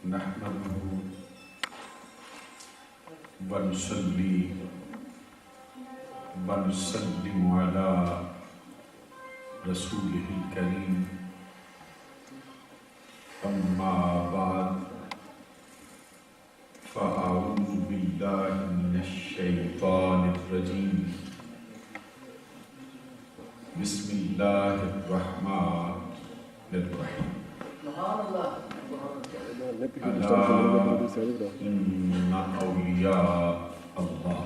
نحمده ونصلي ونسلم على رسوله الكريم أما بعد فأعوذ بالله من الشيطان الرجيم بسم الله الرحمن الرحيم ألا إن أولياء الله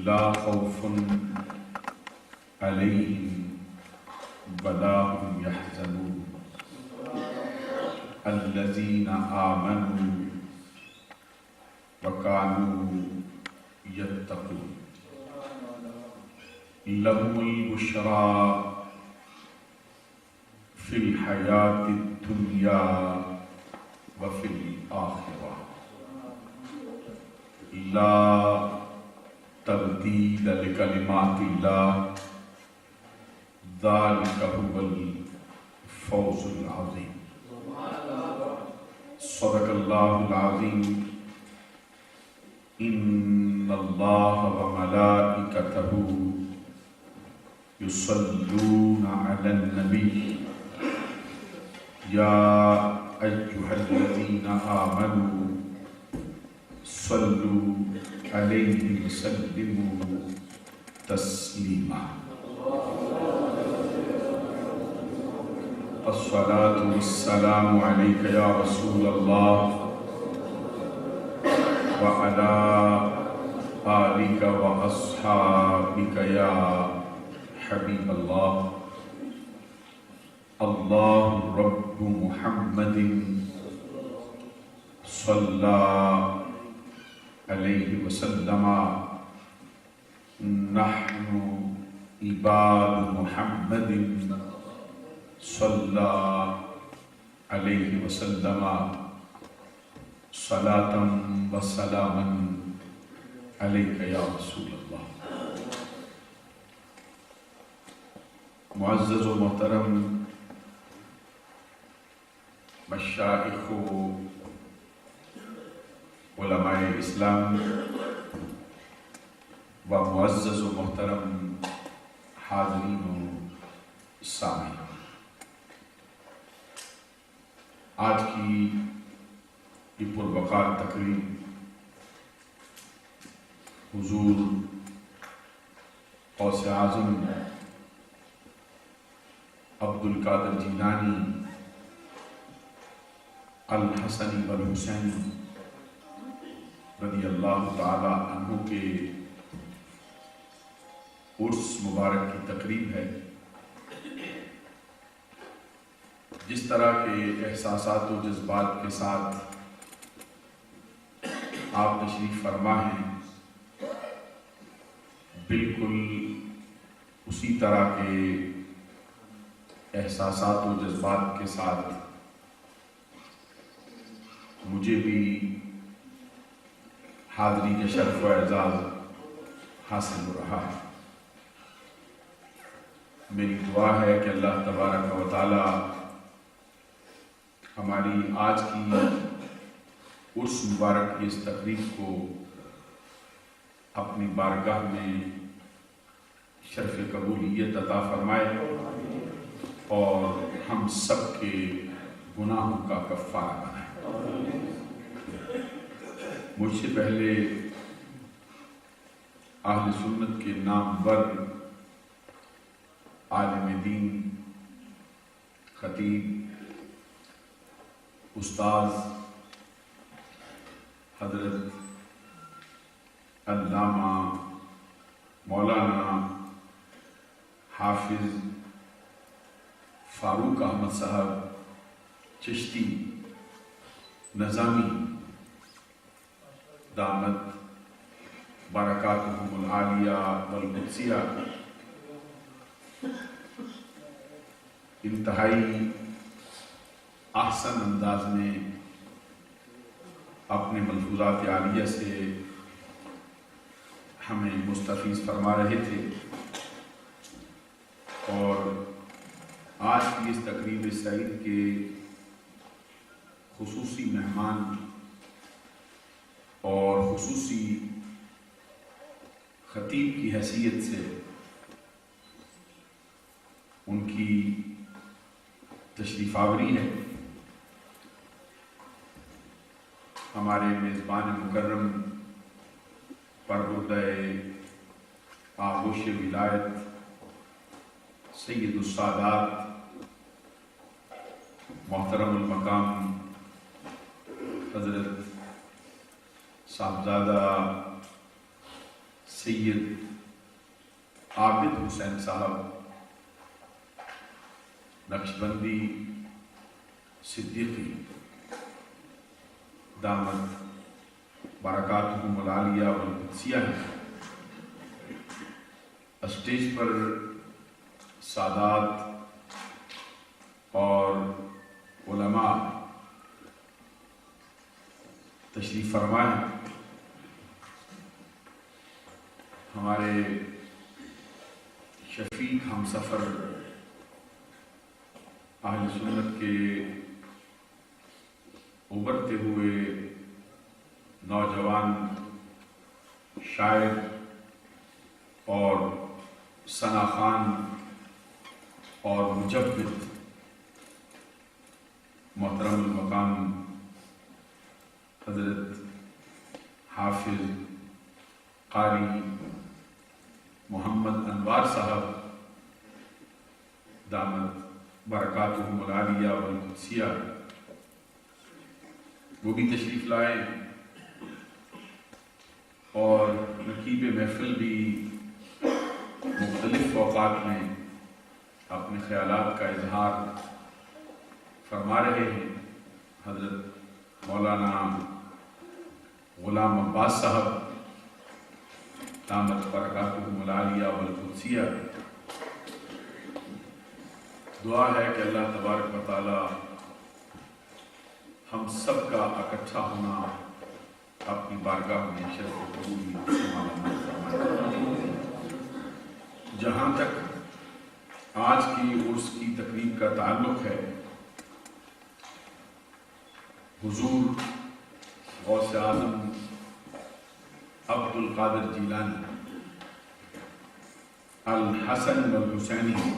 لا خوف عليهم ولا هم يحزنون الذين آمنوا وكانوا يتقون لهم البشرى في الحياة الدنيا وفي الآخرة لا تبديل لكلمات الله ذلك هو الفوز العظيم صدق الله العظيم إن الله وملائكته يصلون على النبي يا أيها الذين آمنوا صلوا عليه وسلموا تسليما الصلاة والسلام عليك يا رسول الله وعلى آلك وأصحابك يا حبيب الله الله رب محمد صلى عليه وسلم نحن عباد محمد صلى عليه وسلم صلاة وسلاما عليك يا رسول الله معزز و محترم مشائخ و علماء اسلام و معزز و محترم حاضرین و سامعین، آج کی یہ پروقار تقریب حضور غوث اعظم عبدالقادر جیلانی الحسنی والحسینی رضی اللہ تعالی عنہ کے عرس مبارک کی تقریب ہے۔ جس طرح کے احساسات و جذبات کے ساتھ آپ تشریف فرما ہیں، بالکل اسی طرح کے احساسات و جذبات کے ساتھ مجھے بھی حاضری کے شرف و اعزاز حاصل ہو رہا ہے۔ میری دعا ہے کہ اللہ تبارک و تعالی ہماری آج کی عرس مبارک کی اس تقریب کو اپنی بارگاہ میں شرف قبولیت عطا فرمائے اور ہم سب کے گناہوں کا کفارہ بنائے۔ مجھ سے پہلے اہل سنت کے نامور عالم دین، خطیب، استاذ حضرت علامہ مولانا حافظ فاروق احمد صاحب چشتی نظامی دامت برکاتہم العالیہ والقدسیہ انتہائی احسن انداز میں اپنے ملفوظات عالیہ سے ہمیں مستفیض فرما رہے تھے، اور آج کی اس تقریب سعید کے خصوصی مہمان اور خصوصی خطیب کی حیثیت سے ان کی تشریف آوری ہے۔ ہمارے میزبان مکرم پربردہ آغوش ولایت سید السادات محترم المقام حضرت صاحبزادہ سید عابد حسین صاحب نقشبندی صدیقی دامت برکاتہم العالیہ والقدسیہ ہیں، اسٹیج پر سادات اور علماء تشریف فرما ہیں۔ ہمارے شفیق ہم سفر اہل سنت کے ابھرتے ہوئے نوجوان شاعر اور ثنا خوان اور مجود محترم المقام حضرت حافظ قاری محمد انوار صاحب دامت برکاتہم العالیہ والقدسیہ وہ بھی تشریف لائے، اور نقیب محفل بھی مختلف اوقات میں اپنے خیالات کا اظہار فرما رہے ہیں۔ حضرت مولانا غلام عباس صاحب دامت برکاتہم العالیہ والقدسیہ، دعا ہے کہ اللہ تبارک و تعالی ہم سب کا اکٹھا ہونا اپنی بارگاہ میں شرف و قبولی سے معلوم فرمائے۔ جہاں تک آج کی عرس کی تقریب کا تعلق ہے، حضور غوث اعظم عبد القادر جیلانی الحسن والحسینی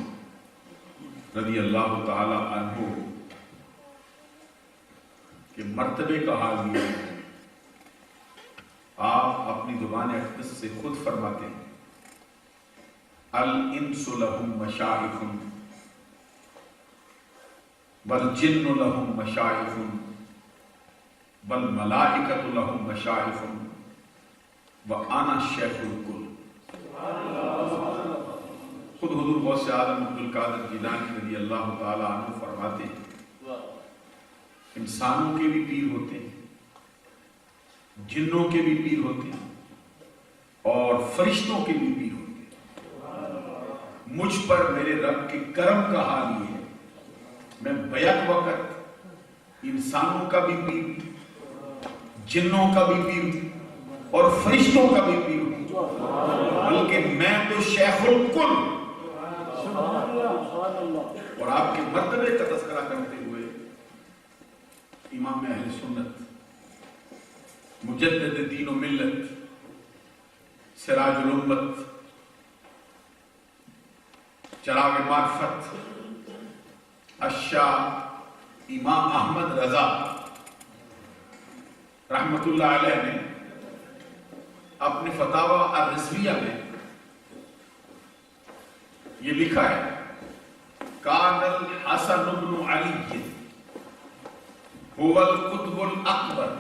رضی اللہ تعالی عنہ کے مرتبے کا حال یہ ہے۔ آپ اپنی زبان اقدس سے خود فرماتے ہیں، الانس لہم مشائخ والجن لہم مشائخ والملائکۃ لہم مشائخ وانا شیخ الکل۔ خود حضور غوث اعظم عبد القادر جیلانی رضی اللہ تعالی عنہ فرماتے ہیں، انسانوں کے بھی پیر ہوتے ہیں، جنوں کے بھی پیر ہوتے ہیں، اور فرشتوں کے بھی پیر ہوتے ہیں۔ مجھ پر میرے رب کے کرم کا حال یہ ہے، میں بیک وقت انسانوں کا بھی پیر، جنوں کا بھی پیر اور فرشتوں کا بھی پیر ہوں، بلکہ میں تو شیخ الکل۔ اور آپ کے مرتبے کا تذکرہ کرتے ہوئے امام اہل سنت، مجدد دین و ملت، سراج الامت، چراغ معرفت، الشاہ امام احمد رضا رحمت اللہ علیہ نے اپنے فتاوی الرضویہ میں یہ لکھا ہے، کان الحسن بن علی هو القطب الاکبر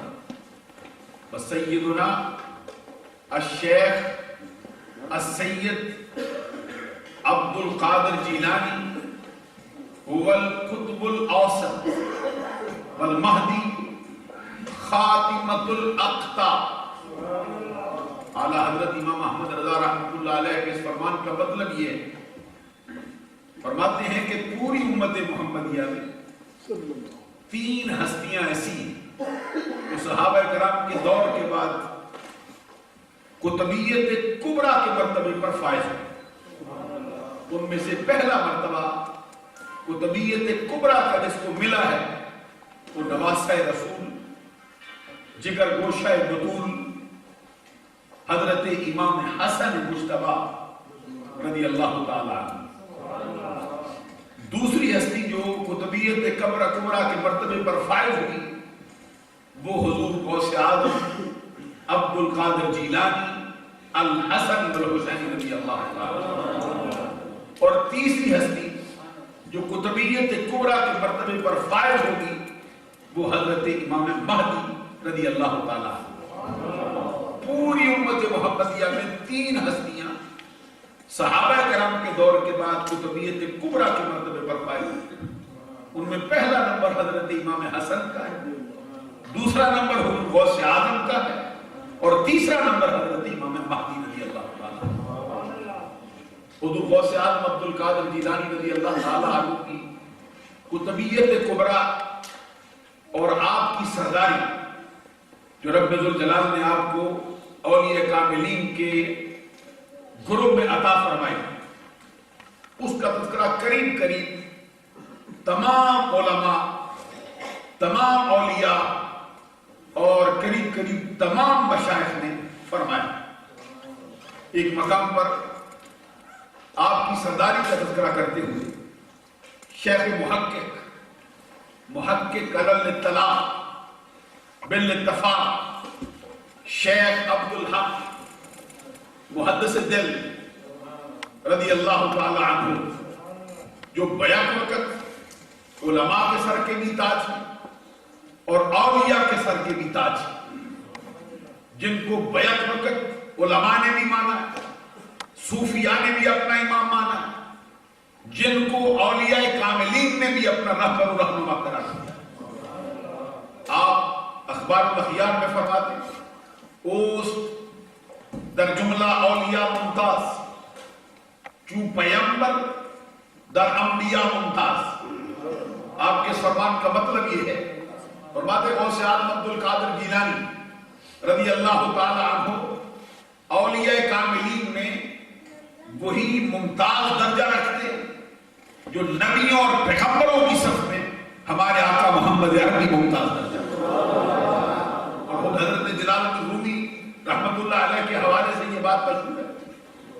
وسیدنا الشیخ السید عبد القادر جیلانی هو القطب الاوسط والمہدی خاتمۃ الاقطاب۔ اعلیٰ حضرت امام احمد رضا رحمۃ اللہ علیہ کے اس فرمان کا مطلب یہ ہے، فرماتے ہیں کہ پوری امت محمدیہ میں تین ہستیاں ایسی ہیں جو صحابہ کرام کے دور کے بعد कुतबियत कुबरा के मर्तबे पर फायज है। उनमें से पहला मर्तबा कुतबियत कुबरा का जिसको मिला है वो नवासा रसूल जिगर गोशा बतूल हजरत इमाम हसन मुश्तबा रज़ी अल्लाह ताला। दूसरी हस्ती जो कुतबियत कुबरा के मर्तबे पर फायज हुई वो हुजूर गौसे आज़म अब्दुल कादिर जीलानी अल हसन वल हुसैन रज़ी अल्लाह ताला। और तीसरी हस्ती जो कुतबियत कुबरा के मर्तबे पर फायज होगी वो हजरत इमाम महदी रज़ी अल्लाह ताला। पूरी उम्मत मुहम्मदिया में तीन हस्तियां सहाबा किराम के दौर के बाद कुतबियत कुबरा के मर्तबे पर फायज हुई। उनमें पहला नंबर हजरत इमाम हसन का है, दूसरा नंबर हुजूर गौसे आज़म का है और तीसरा नंबर हजरत इमाम महदी रज़ी अल्लाह ताला। हुजूर गौसे आज़म अब्दुल कादिर जीलानी रज़ी अल्लाह ताला अन्हु की कुतबियत कुबरा और आपकी सरदारी जो रब्बे जुल जलाल ने आपको औलिया कामिलीन के ग्रुप में अता फरमाई, उसका तज़किरा करीब करीब तमाम उलमा, तमाम औलिया और करीब करीब तमाम मशाइख ने फरमाया। एक मकाम पर आपकी सरदारी का तज़किरा करते हुए शेख मुहक्किक अलल इत्तलाअ बिल इत्तिफ़ाक़ शेख अब्दुल हक मुहद्दिस दिल रज़ी अल्लाह ताला अन्हु जो बयान वक़्त उलमा के सर के भी ताज और औलिया के सर के भी ताज, जिनको बयान वक़्त उलमा ने भी माना, सूफिया ने भी अपना इमाम माना, जिनको औलिया कामिलीन ने भी अपना रहबर और रहनुमा करार दिया। आप अखबार अखियार में फरमाते उस दर जुमला औलिया मुमताज चू पैगंबर दर अंबिया मुमताज। आपके फरमान का मतलब ये है, फरमाते गौसे आज़म अब्दुल कादिर जीलानी रज़ी अल्लाह ताला अन्हु औलिया कामिलीन में वही मुमताज दर्जा रखते जो नबियों और पैगंबरों की सफ में हमारे आका मोहम्मद अरबी मुमताज दर्जा। और खुद हजरत जलालुद्दीन रूमी रहमतुल्लाह अलैह के हवाले से ये बात मशहूर है।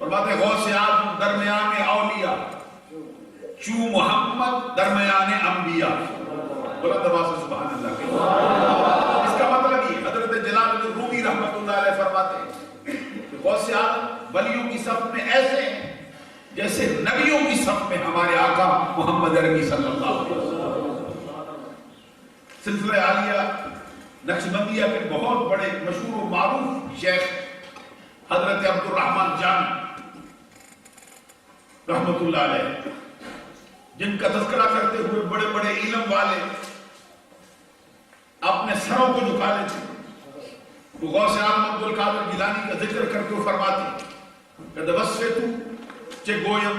और बात है गौसे आज़म दरमियान औलिया चू मोहम्मद दरमियान अंबिया। बोला दबा से सुभान अल्लाह। इसका मतलब ये हजरत जलालुद्दीन रूमी रहमतुल्लाह अलैह फरमाते हैं कि गौसे आज़म वलियों की सफ में ऐसे हैं जैसे नबियों की सफ में हमारे आका मोहम्मद अरबी सल्लल्लाहु अलैहि वसल्लम। सिलसिला आलिया नक्शबंदिया के बहुत बड़े मशहूर और मारूफ शेख हजरत अब्दुल रहमान जान रहमतुल्लाह अलैह, जिनका तज़किरा करते हुए बड़े बड़े इल्म वाले अपने सरों को झुका लेते। वो गौसे आज़म अब्दुल कादिर जीलानी का जिक्र करते हुए फरमाते कदवस्सतु चे गोयम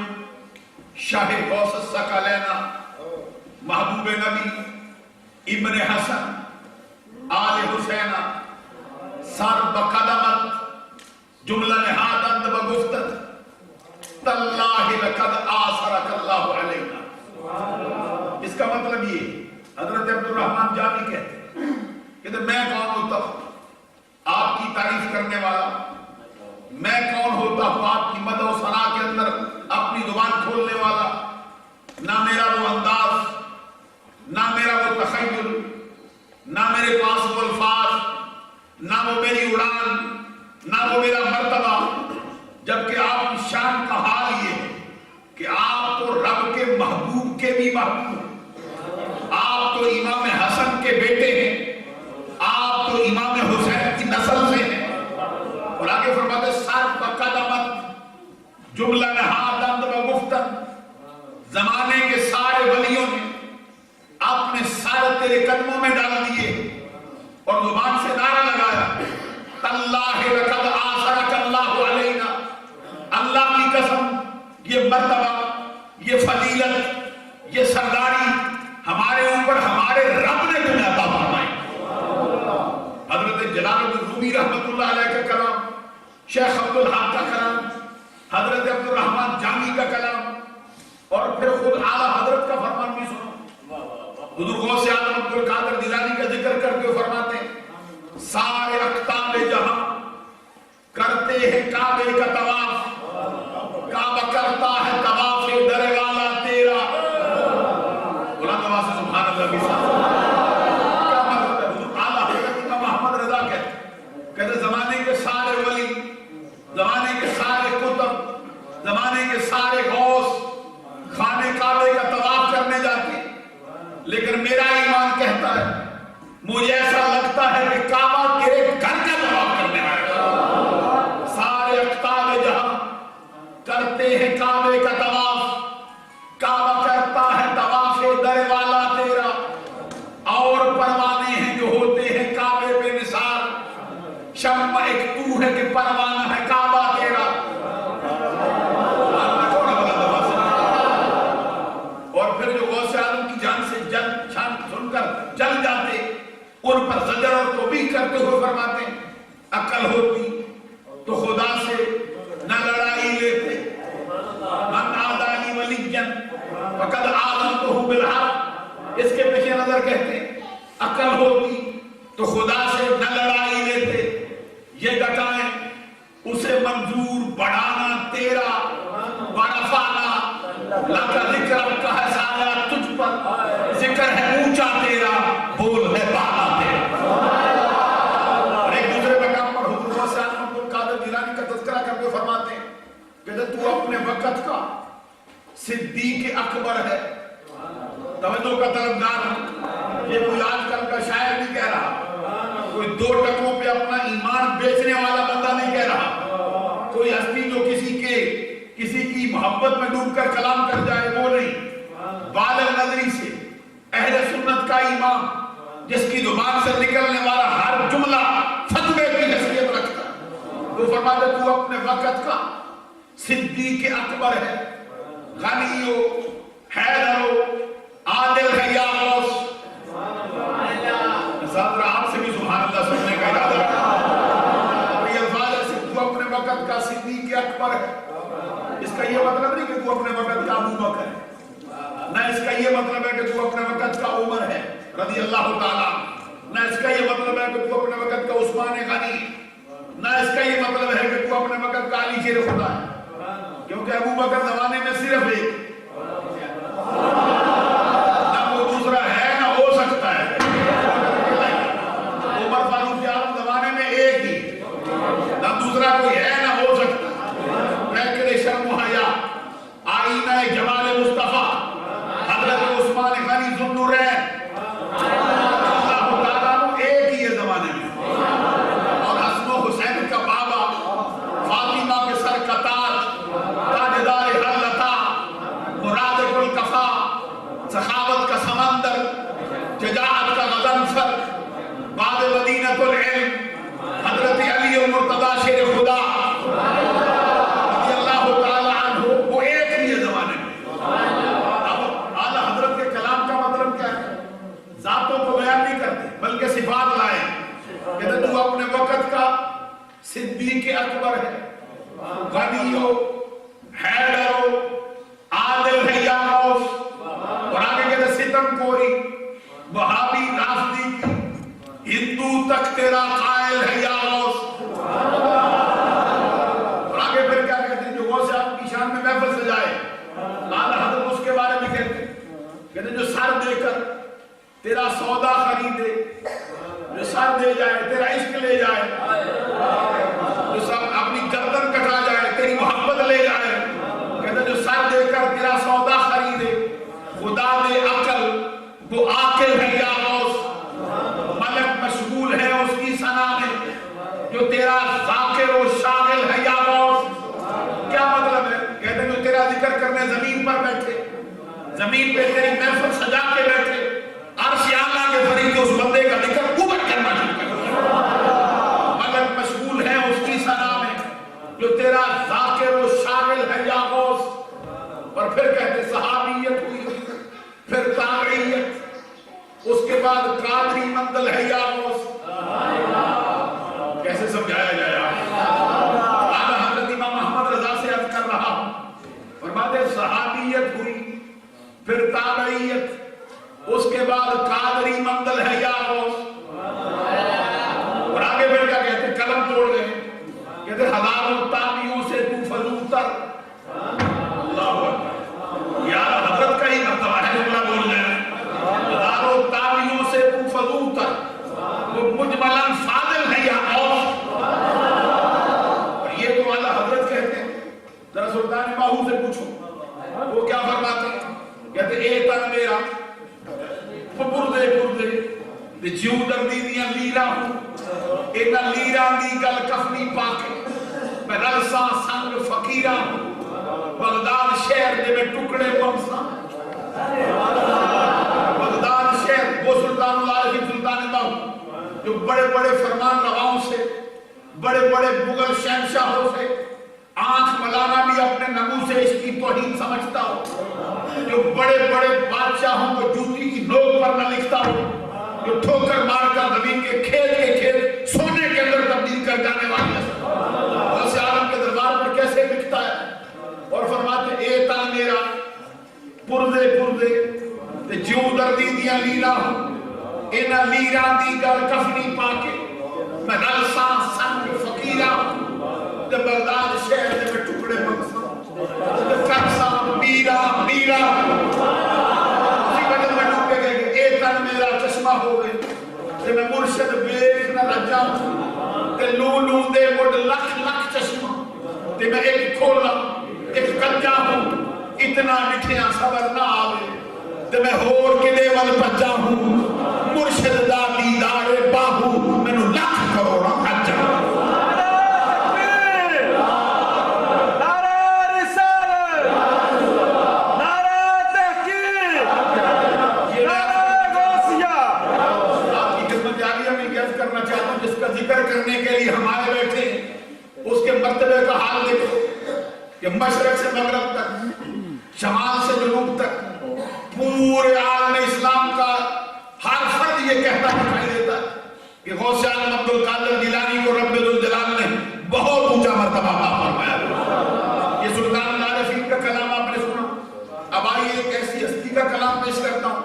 शाह गौस सकलैना महबूब नबी इब्न हसन आले हुसैना सर बकदमत जुमला नहादंद बगुफ्तत तल्लाहि लक़द आसरकल्लाहु अलैना। इसका मतलब ये हजरत अब्दुल रहमान जानी कहते मैं कौन होता हूं आपकी तारीफ करने वाला, मैं कौन होता हूं आपकी मद और सना के अंदर अपनी जुबान खोलने वाला। ना मेरा वो अंदाज, ना मेरा वो तखय्युल, ना मेरे पास वो अल्फाज, ना वो मेरी उड़ान, ना वो मेरा मर्तबा, जबकि आपकी शान का हाल ये है कि आप तो रब के महबूब के भी महबूब, आप तो इमाम हसन के बेटे हैं, आप तो इमाम हुसैन की नस्ल से हैं। और आगे फरमाते सर बकदमत जुमला नहादंद बगुफ्तन, जमाने के सारे वलियों ने अपने सर तेरे कदमों में डाल दिए और जुबान से नारा लगाया तल्लाहि लक़द आसरकल्लाहु अलैना। अल्लाह की कसम ये मर्तबा, ये फजीलत, ये सरदारी हमारे ऊपर हमारे रब ने तुम्हें अता फरमाई। हजरत जलालुद्दीन रूमी रहमतुल्लाह अलैह का कलाम شیخ عبدالحق کا کلام، حضرت عبد الرحمن جامی کا کلام، اور پھر خود اعلیٰ حضرت کا فرمان بھی سنو۔ حضور غوث اعظم عبد القادر جیلانی کا ذکر کر کے فرماتے ہیں سارے اقطاب جہاں کرتے ہیں کعبے کا طواف، کعبہ کرتا ہے طواف در والا تیرا۔ بلند آواز سے سبحان اللہ کی ساتھ کیا مطلب ہے؟ حضور اعلیٰ حضرت امام محمد رضا کہتے زمانے کے سارے ولی، زمانے کے سارے کتب، زمانے کے سارے غوث خانے کعبے کا طواف کرنے جاتے، لیکن میرا ایمان کہتا ہے مجھے ایسا لگتا ہے کہ کعبہ تیرے گھر کا طواف کرنے والا۔ سارے اقطاب جہاں کرتے ہیں کعبے کا طواف، کعبہ کرتا ہے طواف در والا تیرا، اور پروانے ہیں جو ہوتے ہیں کعبے پہ نثار، شمع ایک تو ہے کہ پروانہ ہے کعبہ تیرا۔ اور پھر جو غوث اعظم کی جان سے شان سن کر جل جاتے، ان پر زجر اور توبیخ کرتے ہوئے فرماتے ہیں عقل ہوتی تو خدا سے نہ لڑائی لیتے، من عادی ولیًا فقد آذنتہ بالحق۔ اس کے پیش نظر کہتے ہیں عقل ہوتی تو خدا سے نہ لڑائی لیتے، یہ ڈٹائیں اسے منظور بڑھانا تیرا، ورفعنا لک ذکر کا ہے سایہ تجھ پر، ذکر ہے اونچا تیرا، بول ہے بالا تیرا۔ اور ایک دوسرے مقام پر حضور غوث اعظم عبد القادر جیلانی کا تذکرہ کرتے فرماتے ہیں کہ تو اپنے وقت کا صدیق اکبر ہے۔ توجہ کا طلبگار ہے، یہ کوئی آج کل کا شاعر نہیں کہہ رہا، کوئی دو ٹکوں پہ اپنا ایمان بیچنے والا بندہ نہیں کہہ رہا، کوئی ہستی جو کسی کی محبت میں ڈوب کر کلام کر جائے وہ نہیں، بالغ نظری سے اہل سنت کا امام جس کی زبان سے نکلنے والا ہر جملہ فتوے کی حیثیت رکھتا ہے، وہ فرماتے تو اپنے وقت کا صدیق اکبر ہے، غنی ہو، حیدر ہو، عادل ہے یا غوث۔ ساتھ رہا آپ سے بھی سبحان اللہ سننے کا ارادہ رکھا، یہ الفاظ ہے تو اپنے وقت کا صدیق اکبر ہے۔ اس کا یہ مطلب نہیں کہ تو اپنے وقت کا ابو بکر ہے، نہ اس کا یہ مطلب ہے کہ تو اپنے وقت کا عمر ہے رضی اللہ تعالیٰ، نہ اس کا یہ مطلب ہے کہ تو اپنے وقت کا عثمان غنی، نہ اس کا یہ مطلب ہے کہ تو اپنے وقت کا علی شیر خدا ہے، کیونکہ ابو بکر زمانے میں صرف ایک، نہ وہ دوسرا ہے نہ ہو سکتا ہے۔ عمر فاروق اعظم زمانے میں ایک ہی، نہ دوسرا کوئی ہے نہ ہو سکتا۔ شرم و حیا، آئینہ جمال مصطفیٰ، حضرت عثمان غنی ذو النورین، اللہ تعالیٰ ایک ہی ہے زمانے میں، اور حسن و حسین کا بابا، فاطمہ کے سر کا تاج، تاجدار ہر لتا، مراد الکفا، سخاوت کا سمندر، شجاعت کا غضنفر، باب مدینۃ العلم، حضرت علی المرتضیٰ شیر خدا بلکہ صفات لائے، کہتے تو اپنے وقت کا صدیق اکبر ہے، غنی ہو، حیدر ہو، عادل ہے یا غوث، اور آگے کہتے ستم کوری، وہابی رافضی کی، ہندو تک تیرا قائل ہے یا غوث۔ اور آگے پھر کیا کہتے ہیں جو غوث آپ کی شان میں محفل سجائے، اعلیٰ حضرت اس کے بارے میں کہتے جو سر دے کر تیرا سودا خریدے، جو سر دے جائے تیرا عشق لے جائے، جو سب اپنی گردن کٹا جائے تیری محبت لے جائے، کہتے جو سر دے کر تیرا سودا خریدے، خدا دے عقل وہ عاقل ہے یا غوث، ملک مشغول ہے اس کی ثنا میں، جو تیرا ذاکر و شاغل ہے یا غوث۔ کیا مطلب ہے؟ کہتے جو تیرا ذکر کرنے زمین پر بیٹھے، زمین پہ تیری محفل سجا کے بیٹھے، عرش اعلیٰ کے فرشتے اس بندے کا ذکر اوپر کرنا شروع کر دیا، مگر مشغول ہے اس کی ثنا میں، جو تیرا ذاکر و شاغل ہے یا غوث۔ اور پھر کہتے صحابیت ہوئی، پھر تابعیت، اس کے بعد قادری منزل ہے یا غوث۔ کیسے سمجھایا جائے آپ؟ मईयत, उसके बाद कादरी मंगल है या गौस। और आगे बढ़ क्या कहते, कलम तोड़ गए, कहते हजारों ताबियों से तू फजूतर। अल्लाह अकबर, यार हजरत का ही मर्तबा है जुमला बोल रहे हैं, हजारों ताबियों से तू फजूतर, वो मुजमलन फादिल है या गौस। और ये तो आला हजरत कहते हैं। जरा सुल्तान बाहू से पूछो वो क्या फरमाते हैं, कहते ए तन मेरा पुरदे पुरदे ते जिऊ दर्दी दियां लीरा हूं, इना लीरा दी गल कफनी पाके मैं रलसा संग फकीरा हूं, बगदाद शहर दे में टुकड़े बमसा। बगदाद शहर वो सुल्तान बाहू जो बड़े बड़े फरमान रवाओं से, बड़े बड़े मुगल शहनशाहों से आंख मलाना भी अपने नमू से इसकी तौहीन समझता हो, जो बड़े बड़े बादशाहों को जूती की नोक पर न लिखता हो, जो ठोकर मारकर जमीन के खेत सोने के अंदर तब्दील कर जाने वाले गौसे आलम के दरबार पर कैसे लिखता है। और फरमाते ए तन मेरा पुरदे पुरदे ते जिऊ दर्दी दियां लीरा हूं, इना लीरा दी गल कफनी पाके मैं रलसा संग फकीरा हूं, ते बगदाद शहर दे में टुकड़े बमसा, ते करसा मीरा मीरा उसी वजह में डूबे गए। ए तन मेरा चश्मा हो गए ते मैं मुर्शिद वेख न रजा ते लू लू दे मुड लख लख चश्मा ते मैं एक खोला एक कच्चा हूं, इतना मिठिया सबर ना आवे ते मैं होर किले वल भज्जा हूं, मुर्शिद दा दीदारे बाहू मैनू लख करोड़ा हजा। जिक्र करने के लिए हमारे बैठे उसके मर्तबे का हाल देखो कि मशरक से मगरब तक, शमाल से जुनूब तक पूरे आलम इस्लाम का हर फर्द ये कहता दिखाई देता कि गौसे आलम अब्दुल कादिर जिलानी को रब्बे जुल जलाल ने बहुत ऊंचा मर्तबा अता फरमाया। ये सुल्तान आरिफीन का कलाम आपने सुना। अब आइए एक ऐसी हस्ती का कलाम पेश करता हूं,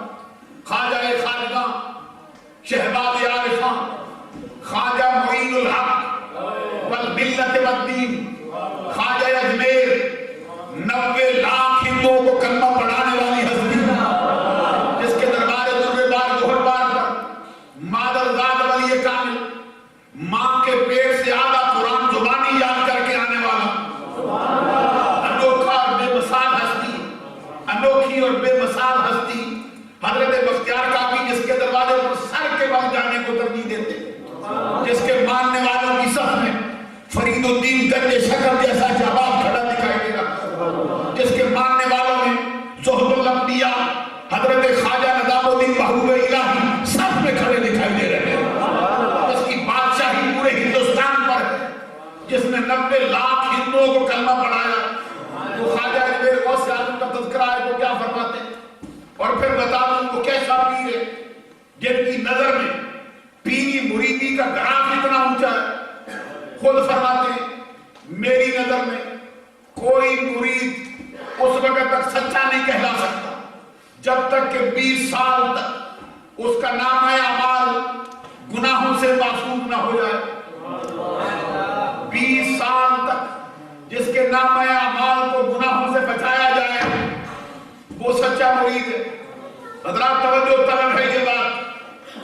ख्वाजा खालिदा शहबाज आरिफा ख्वाजा मुईनुल हक वल मिल्लत वद्दीन ख्वाजा अजमेर 90 लाख हिंदुओं को कलमा पढ़ाने वाली हस्ती, जिसके दरबार दुर्बार गोहरबार पर मादरजाद वली कामिल, मां के पेट से आधा कुरान जुबानी याद करके आने वाला अनोखा और बेमिसाल हस्ती, अनोखी और बेमिसाल हस्ती हजरत बख्तियार काकी, जिसके दरवाजे पर सर के बल जाने को तरजीह देते, जिसके मानने वालों की सफ में फरीदुद्दीन गंजे शक्ल जैसा जवाब खड़ा दिखाई देगा, जिसके मानने वालों में ज़ुहदुल अंबिया हजरत ख्वाजा नज़ामुद्दीन महबूब इलाही सफ में खड़े दिखाई दे रहे हैं, जिसकी बादशाही पूरे हिंदुस्तान पर है, जिसने 90 लाख हिंदुओं को कलमा पढ़ाया। तो ख्वाजा अजमेर गौसे आज़म का तज़किरा है तो क्या फरमाते हैं, और फिर बता दूं वो कैसा पीर है जिनकी नजर में पीरी मुरीदी का ग्राफ इतना ऊंचा है। खुद फरमाते हैं मेरी नजर में कोई मुरीद उस वक्त तक सच्चा नहीं कहला सकता जब तक कि 20 साल तक उसका नाम है अमाल गुनाहों से मासूम ना हो जाए। 20 साल तक जिसके नाम है अमाल को गुनाहों से बचाया जाए वो सच्चा मुरीद है। हजरात तवज्जो तलब है ये बात,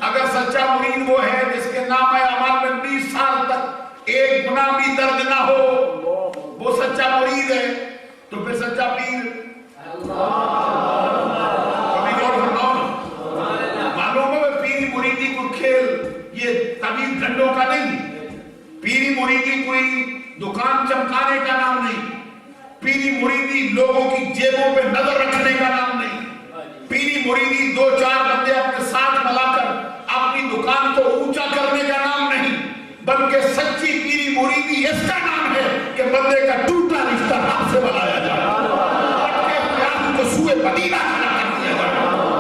अगर सच्चा मुरीद वो है जिसके नाम है अमाल में 20 साल तक एक गुनाह भी दर्ज ना हो, वो सच्चा मुरीद है। तो फिर सच्चा पीर मालूम है पीरी मुरीदी को खेल ये तमीज झंडों का नहीं, पीरी मुरीदी कोई दुकान चमकाने का नाम नहीं, पीरी मुरीदी लोगों की जेबों पे नजर रखने का नाम नहीं, पीरी मुरीदी 2-4 बंदे अपने साथ मिलाकर अपनी दुकान को ऊंचा करने का नाम नहीं, बल्कि सच्ची पीरी मुरीदी इसका नाम है कि बंदे का टूटा रिश्ता हाथ से बनाया जाए, को सूए पदीना खड़ा कर दिया जाए,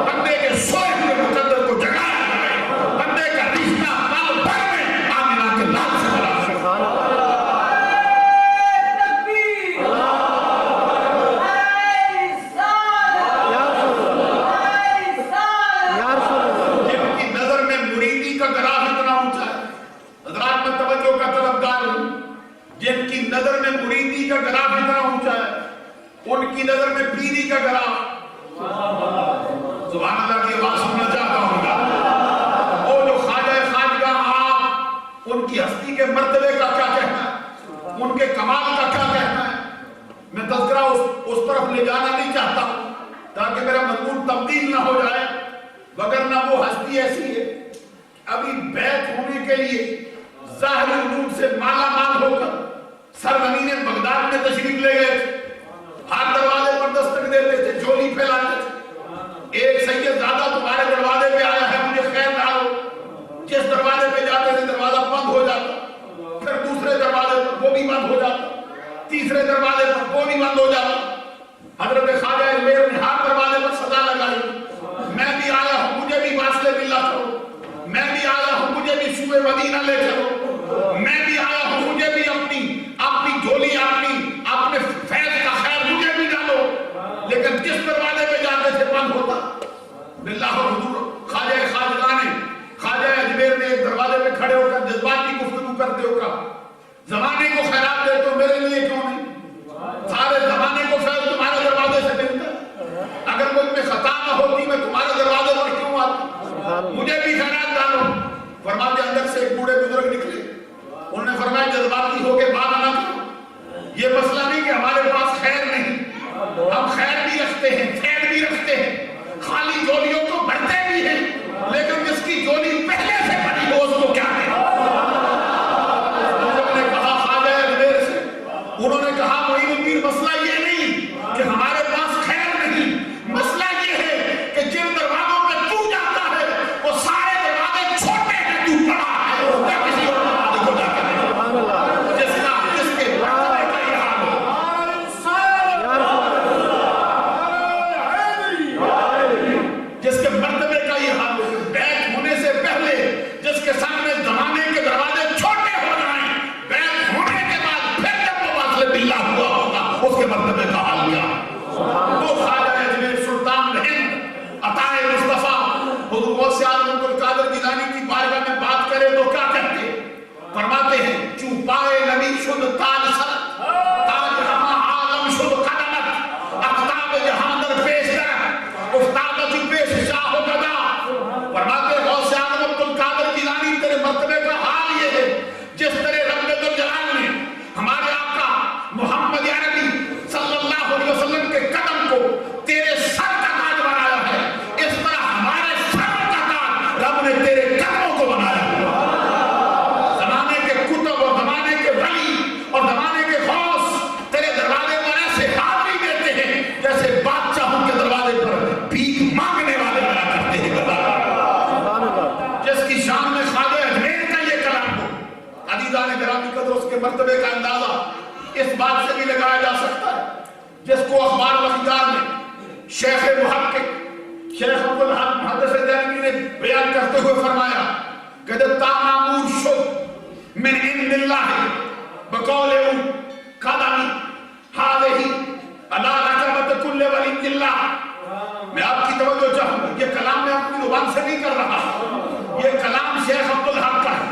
बंदे के सोए हुए मुकद्दर को जगाया जाए, बंदे का रिश्ता पल भर में आमिना के लाल से बना جن کی نظر میں مریدی کا گراف اتنا اونچا ہے، ان کی نظر میں پیری کا گراف، سبحان اللہ کی آواز سننا چاہتا ہوں گا، وہ جو خواجہ خواجگاہ آپ ان کی ہستی کے مرتبے کا کیا کہنا ہے، ان کے کمال کا کیا کہنا ہے؟ میں تذکرہ اس طرف لے جانا نہیں چاہتا تاکہ میرا مضمون تبدیل نہ ہو جائے، وگرنہ وہ ہستی ایسی ہے ابھی بیعت ہونے کے لیے ظاہر علوم سے مالا مال ہو کر سرزمین بغداد میں تشریف لے گئے تھے، ہر دروازے پر دستک دیتے تھے، جھولی پھیلاتے تھے، ایک سید زادہ تمہارے دروازے پہ آیا ہے مجھے خیر ڈالو، جس دروازے پہ جاتے تھے دروازہ بند ہو جاتا، پھر دوسرے دروازے پر وہ بھی بند ہو جاتا، تیسرے دروازے پر وہ بھی بند ہو جاتا۔ حضرت خواجہ اجمیر نے ہر دروازے پر صدا لگائی، میں بھی آیا ہوں مجھے بھی واصلے باللہ کرو، میں بھی آیا ہوں مجھے بھی سوئے مدینہ لے چلو، میں بھی آیا ہوں مجھے بھی اپنی جھولی اپنے فیض کا خیر مجھے بھی ڈالو، لیکن جس دروازے پہ جاتے تھے بند ہوتا۔ باللہ حضور خواجہ خواجگاہ نے، خواجہ اجمیر نے ایک دروازے پہ کھڑے ہو کر جذباتی گفتگو کرتے ہو کہا زمانے کو خیرات دے تو میرے لیے کیوں نہیں؟ سارے زمانے کو فیض تمہارے دروازے سے ملتا ہے، اگر مجھ میں خطا نہ ہوتی میں تمہارے دروازے پر کیوں آتا؟ مجھے بھی خیرات ڈالو۔ فرماتے اندر سے ایک بوڑھے بزرگ نکلے، انہوں نے فرمایا جذباتی ہو کے بات نہ کرو، یہ مسئلہ نہیں کہ ہمارے پاس خیر نہیں، ہم خیر بھی رکھتے ہیں، خیر بھی رکھتے ہیں، خالی جولیوں کو بھرتے بھی ہیں، لیکن جس کی جولی پہلے سے بھری ہو اس کو کیا ہے؟ انہوں نے کہا معین الدین مسئلہ یہ نہیں کہ ہمارے پاس خیر نہیں، مسئلہ یہ ہے کہ جن دروازوں پہ تو جاتا ہے وہ سارے دروازے چھوٹے ہیں، تو بڑا ہے، کیا کسی اور دروازے کو جا کے نہیں؟ جس کے مرتبے کا یہ حال ہو، جس کے مرتبے کا یہ حال ہو، بیعت ہونے سے پہلے جس کے سامنے زمانے کے دروازے چھوٹے ہو جائیں، بیعت ہونے کے بعد پھر جب وہ واصل باللہ ہوا ہوگا اس کے مرتبے کا حال کیا؟ وہ خواجہ اجمیر سلطان ہند عطائے مصطفیٰ حضور غوث اعظم عبد القادر جیلانی کی بارگاہ میں بات کرے تو کیا کہتے ہیں؟ فرماتے ہیں چوپائے نبی شد تاج سر، تاج ہما عالم شد قدمت، اقتاب جہاں در پیش کر افتادت پیش شاہ و گدا۔ فرماتے ہیں غوث اعظم عبد القادر جیلانی تیرے مرتبے کا حال یہ ہے جس طرح رب ذوالجلال نے ہمارے آقا محمد عربی صلی اللہ علیہ وسلم کے قدم کو تیرے سر کا تاج بنایا ہے، اس طرح ہمارے سر کا تاج رب نے تیرے قدموں کو بنایا ہے۔ زمانے کے کتب اور زمانے کے ولی اور زمانے کے غوث تیرے دروازے پر ایسے حاضری دیتے ہیں جیسے بادشاہوں کے دروازے پر بھیک مانگنے والے آیا کرتے ہیں۔ جس کی شان میں خواجہ اجمیر کا یہ کلام ہو، عزیزان گرامی قدر اس کے مرتبے کا اندازہ اس بات سے بھی لگایا جا سکتا ہے جس کو اخبار الاخبار میں شیخ محقق شیخ عبد الحق محدث دہلوی نے بیان کرتے ہوئے فرمایا کہ تا معمور شد من عند اللہ بقول قدمی ہذہ علی رقبۃ کل ولی اللہ۔ میں آپ کی توجہ چاہوں گا، یہ کلام میں اپنی زبان سے نہیں کر رہا، یہ کلام شیخ عبد الحق کا ہے۔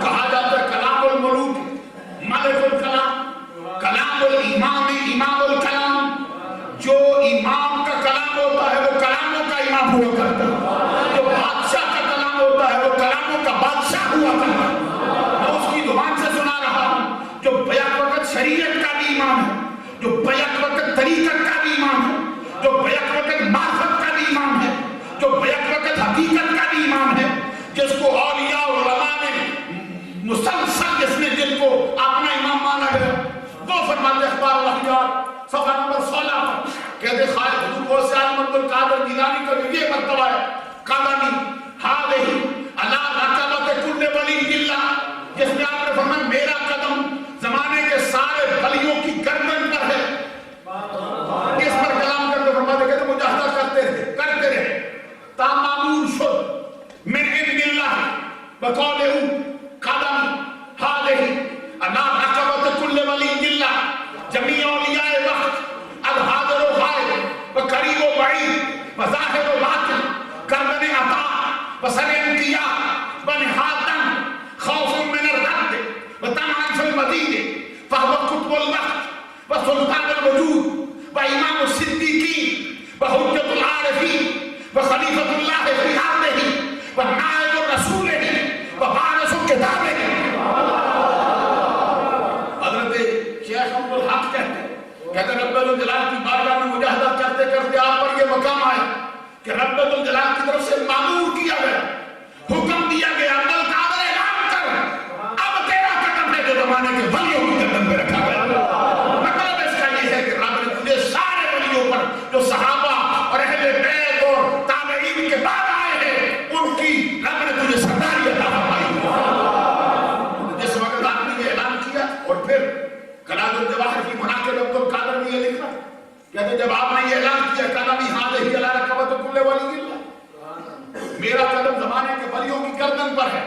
کہا جاتا ہے کلام الملوک ملک الکلام، کلام الامام امام الکلام۔ جو امام کا کلام ہوتا ہے وہ کلاموں کا امام ہوا کرتا ہے، جو بادشاہ کا کلام ہوتا ہے وہ کلاموں کا بادشاہ ہوا کرتا ہے۔ میں اس کی زبان سے سنا رہا ہوں، جو بیک وقت شریعت کا بھی امام ہے، جو بیک وقت طریقت کا بھی امام ہے، جو بیک وقت معرفت کا بھی امام ہے، جو بیک وقت حقیقت کا بھی امام ہے، جس کو اولیاء علماء نے مسلسل جس نے جن کو اپنا امام مانا گیا، وہ فرماتے اخبار الاخبار صفحہ نمبر 16 پر کہتے خواجہ حضور غوث اعظم عبد القادر جیلانی کا جو یہ مرتبہ ہے قدمی ہذہ علی رقبۃ کل ولی اللہ، جس میں آپ نے فرمایا میرا قدم زمانے کے سارے ولیوں کی گردن پر ہے، اس پر کلام کرتے فرماتے کہتے مجاہدہ کرتے رہے تا معمور شد من عند اللہ بقول قدم ہذہ علی رقبۃ کل ولی اللہ۔ جمیع اولیاء وقت الحاضر و غائب و قریب و بعید و ظاہر و باطن کردن عطا و سر انقیاد و نہادن خوف من الرد وطمعا في المزيد فهو قطب الوقت وسلطان الوجود وإمام الصديقين وحجة العارفين وخليفة الله في أرضه ونائب رسوله وفارس كتابه. حضرت شیخ عبدالحق کہتے رب الجلال کی بارگاہ میں مجاہدہ کرتے کرتے آپ پر یہ مقام آیا کہ رب الجلال کی طرف سے معمور کیا گیا، حکم دیا گیا عبد القادر اعلان کر اب تیرا قدم ہے جو زمانے کے ولیوں کی قدم پہ رکھا گیا. مطلب اس کا یہ ہے کہ رب نے تجھے سارے ولیوں پر جو صحابہ اور اہل بیت اور تابعین کے بعد آئے ہیں ان کی رب نے تجھے سرداری عطا فرمائی. جس وقت آپ نے یہ اعلان کیا اور پھر کلام الجواہر کی مناقب عبد القادر نے یہ لکھا کہتے جب آپ نے یہ اعلان کیا قدمی ہاتھ علی رقبۃ کل ولی اللہ، میرا قدم زمانے کے ولیوں کی گردن پر ہے.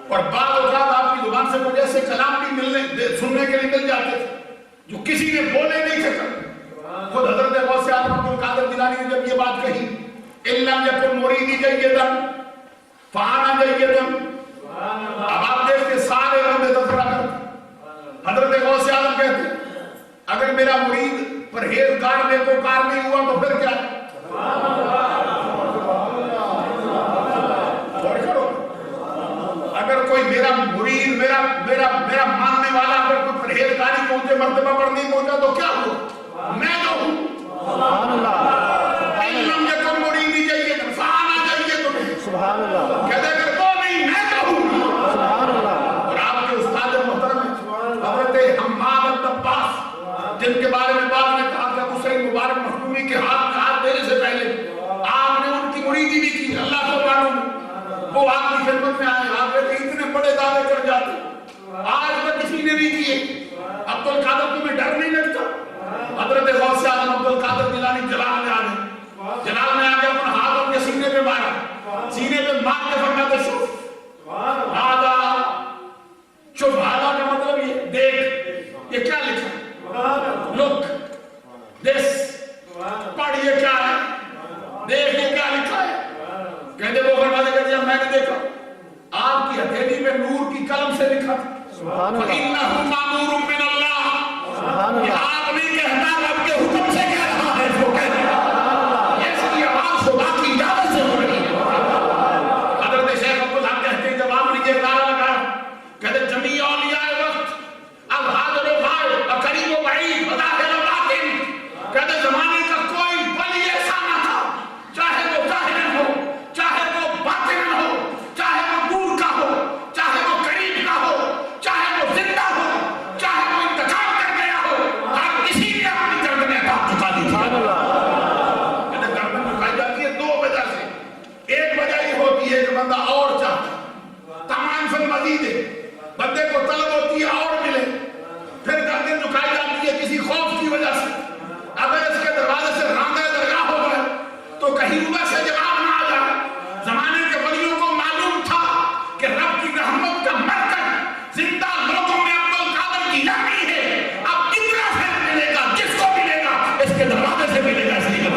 اور بعض اوقات آپ کی زبان سے مجھے ایسے کلام بھی سننے کے لیے مل جاتے تھے جو کسی نے بولے نہیں تھے. خود حضرت غوث اعظم عبد القادر جیلانی نے جب یہ بات کہی ان لم یکن مریدی جیدا فانا جیدا، اب آپ دیکھتے سارے بندے تذکرہ کرتے. حضرت غوث اعظم کہتے اگر میرا مرید پرہیزگار نیکوکار نہیں ہوا تو پھر کیا؟ اگر کوئی میرا مرید میرا ماننے والا اگر کوئی پرہیزگاری پہنچے مرتبہ پر نہیں پہنچا تو کیا ہوا؟ میں جو ہوں. علم یکن مریدی چاہیے فانا چاہیے تمہیں. سبحان اللہ. کہتے اگر وہ نہیں میں جو ہوں. سبحان اللہ. اور آپ کے استاد محترم حضرت حماد الدباس جن کے بارے میں بعد نے کہا کہ ابو سعید مبارک مخدومی کے ہاتھ میں ہاتھ دینے سے پہلے آپ نے ان کی مریدی بھی کی. اللہ کو معلوم وہ آپ کی خدمت میں آئے آپ نے اتنے بڑے دعوے کر جاتے آج تک کسی نے نہیں کیے. عبد القادر تمہیں ڈر نہیں لگتا؟ حضرت غوث اعظم عبد القادر جیلانی جلال میں آ گئے اپنا ہاتھ ان کے سینے پہ مارا، سینے پہ مار کے فرماتے شوف ہادا، شوف ہادا کا مطلب یہ دیکھ یہ کیا لکھا ہے، لک دس پڑھ یہ کیا ہے، دیکھ یہ کیا لکھا ہے. کہتے وہ فرماتے کہ جب میں نے دیکھا آپ کی ہتھیلی میں نور کی قلم سے لکھا تھا فَإِنَّهُ مَأْمُورٌ مِّنَ اللَّهِ، یہ آپ نہیں کہتا رب کے حکم سے کہہ رہا ہے اس کو کہتے ہیں یہ اس کی آواز خدا کی اجازت سے ہو رہی ہے. حضرت شیخ عبدالحق کہتے ہیں جب آپ نے یہ نعرہ لگایا کہتے جمیع اولیاء وقت اب حاضر و غائب اور قریب و بعید وظاہر و باطن، کہتے زمانے کا کوئی ولی ایسا نہ تھا چاہے وہ ظاہر ہو چاہے وہ باطن ہو چاہے وہ دور کا ہو چاہے وہ قریب کا ہو چاہے وہ زندہ ہو چاہے وہ انتقال کر گیا ہو، ہر کسی نے اپنی گردنیں کاٹ چکا دی تھی. کہتے گردن چکائی جاتی ہے دو وجہ سے. ایک وجہ یہ ہوتی ہے کہ بندہ اور چاہتا تمام فی المزید بندے کو طلب ہوتی ہے اور ملے، پھر گردن چکائی جاتی ہے کسی خوف کی وجہ سے. اگر اس کے دروازے سے راندہ درگاہ ہو گئے تو کہیں اوپر سے جواب نہ آ جائے. زمانے کے ولیوں کو معلوم تھا کہ رب کی رحمت کا مرکز زندہ لوگوں میں عبد القادر جیلانی ہے. اب کتنا خیر ملے گا جس کو ملے گا اس کے دروازے سے ملے گا. اس لیے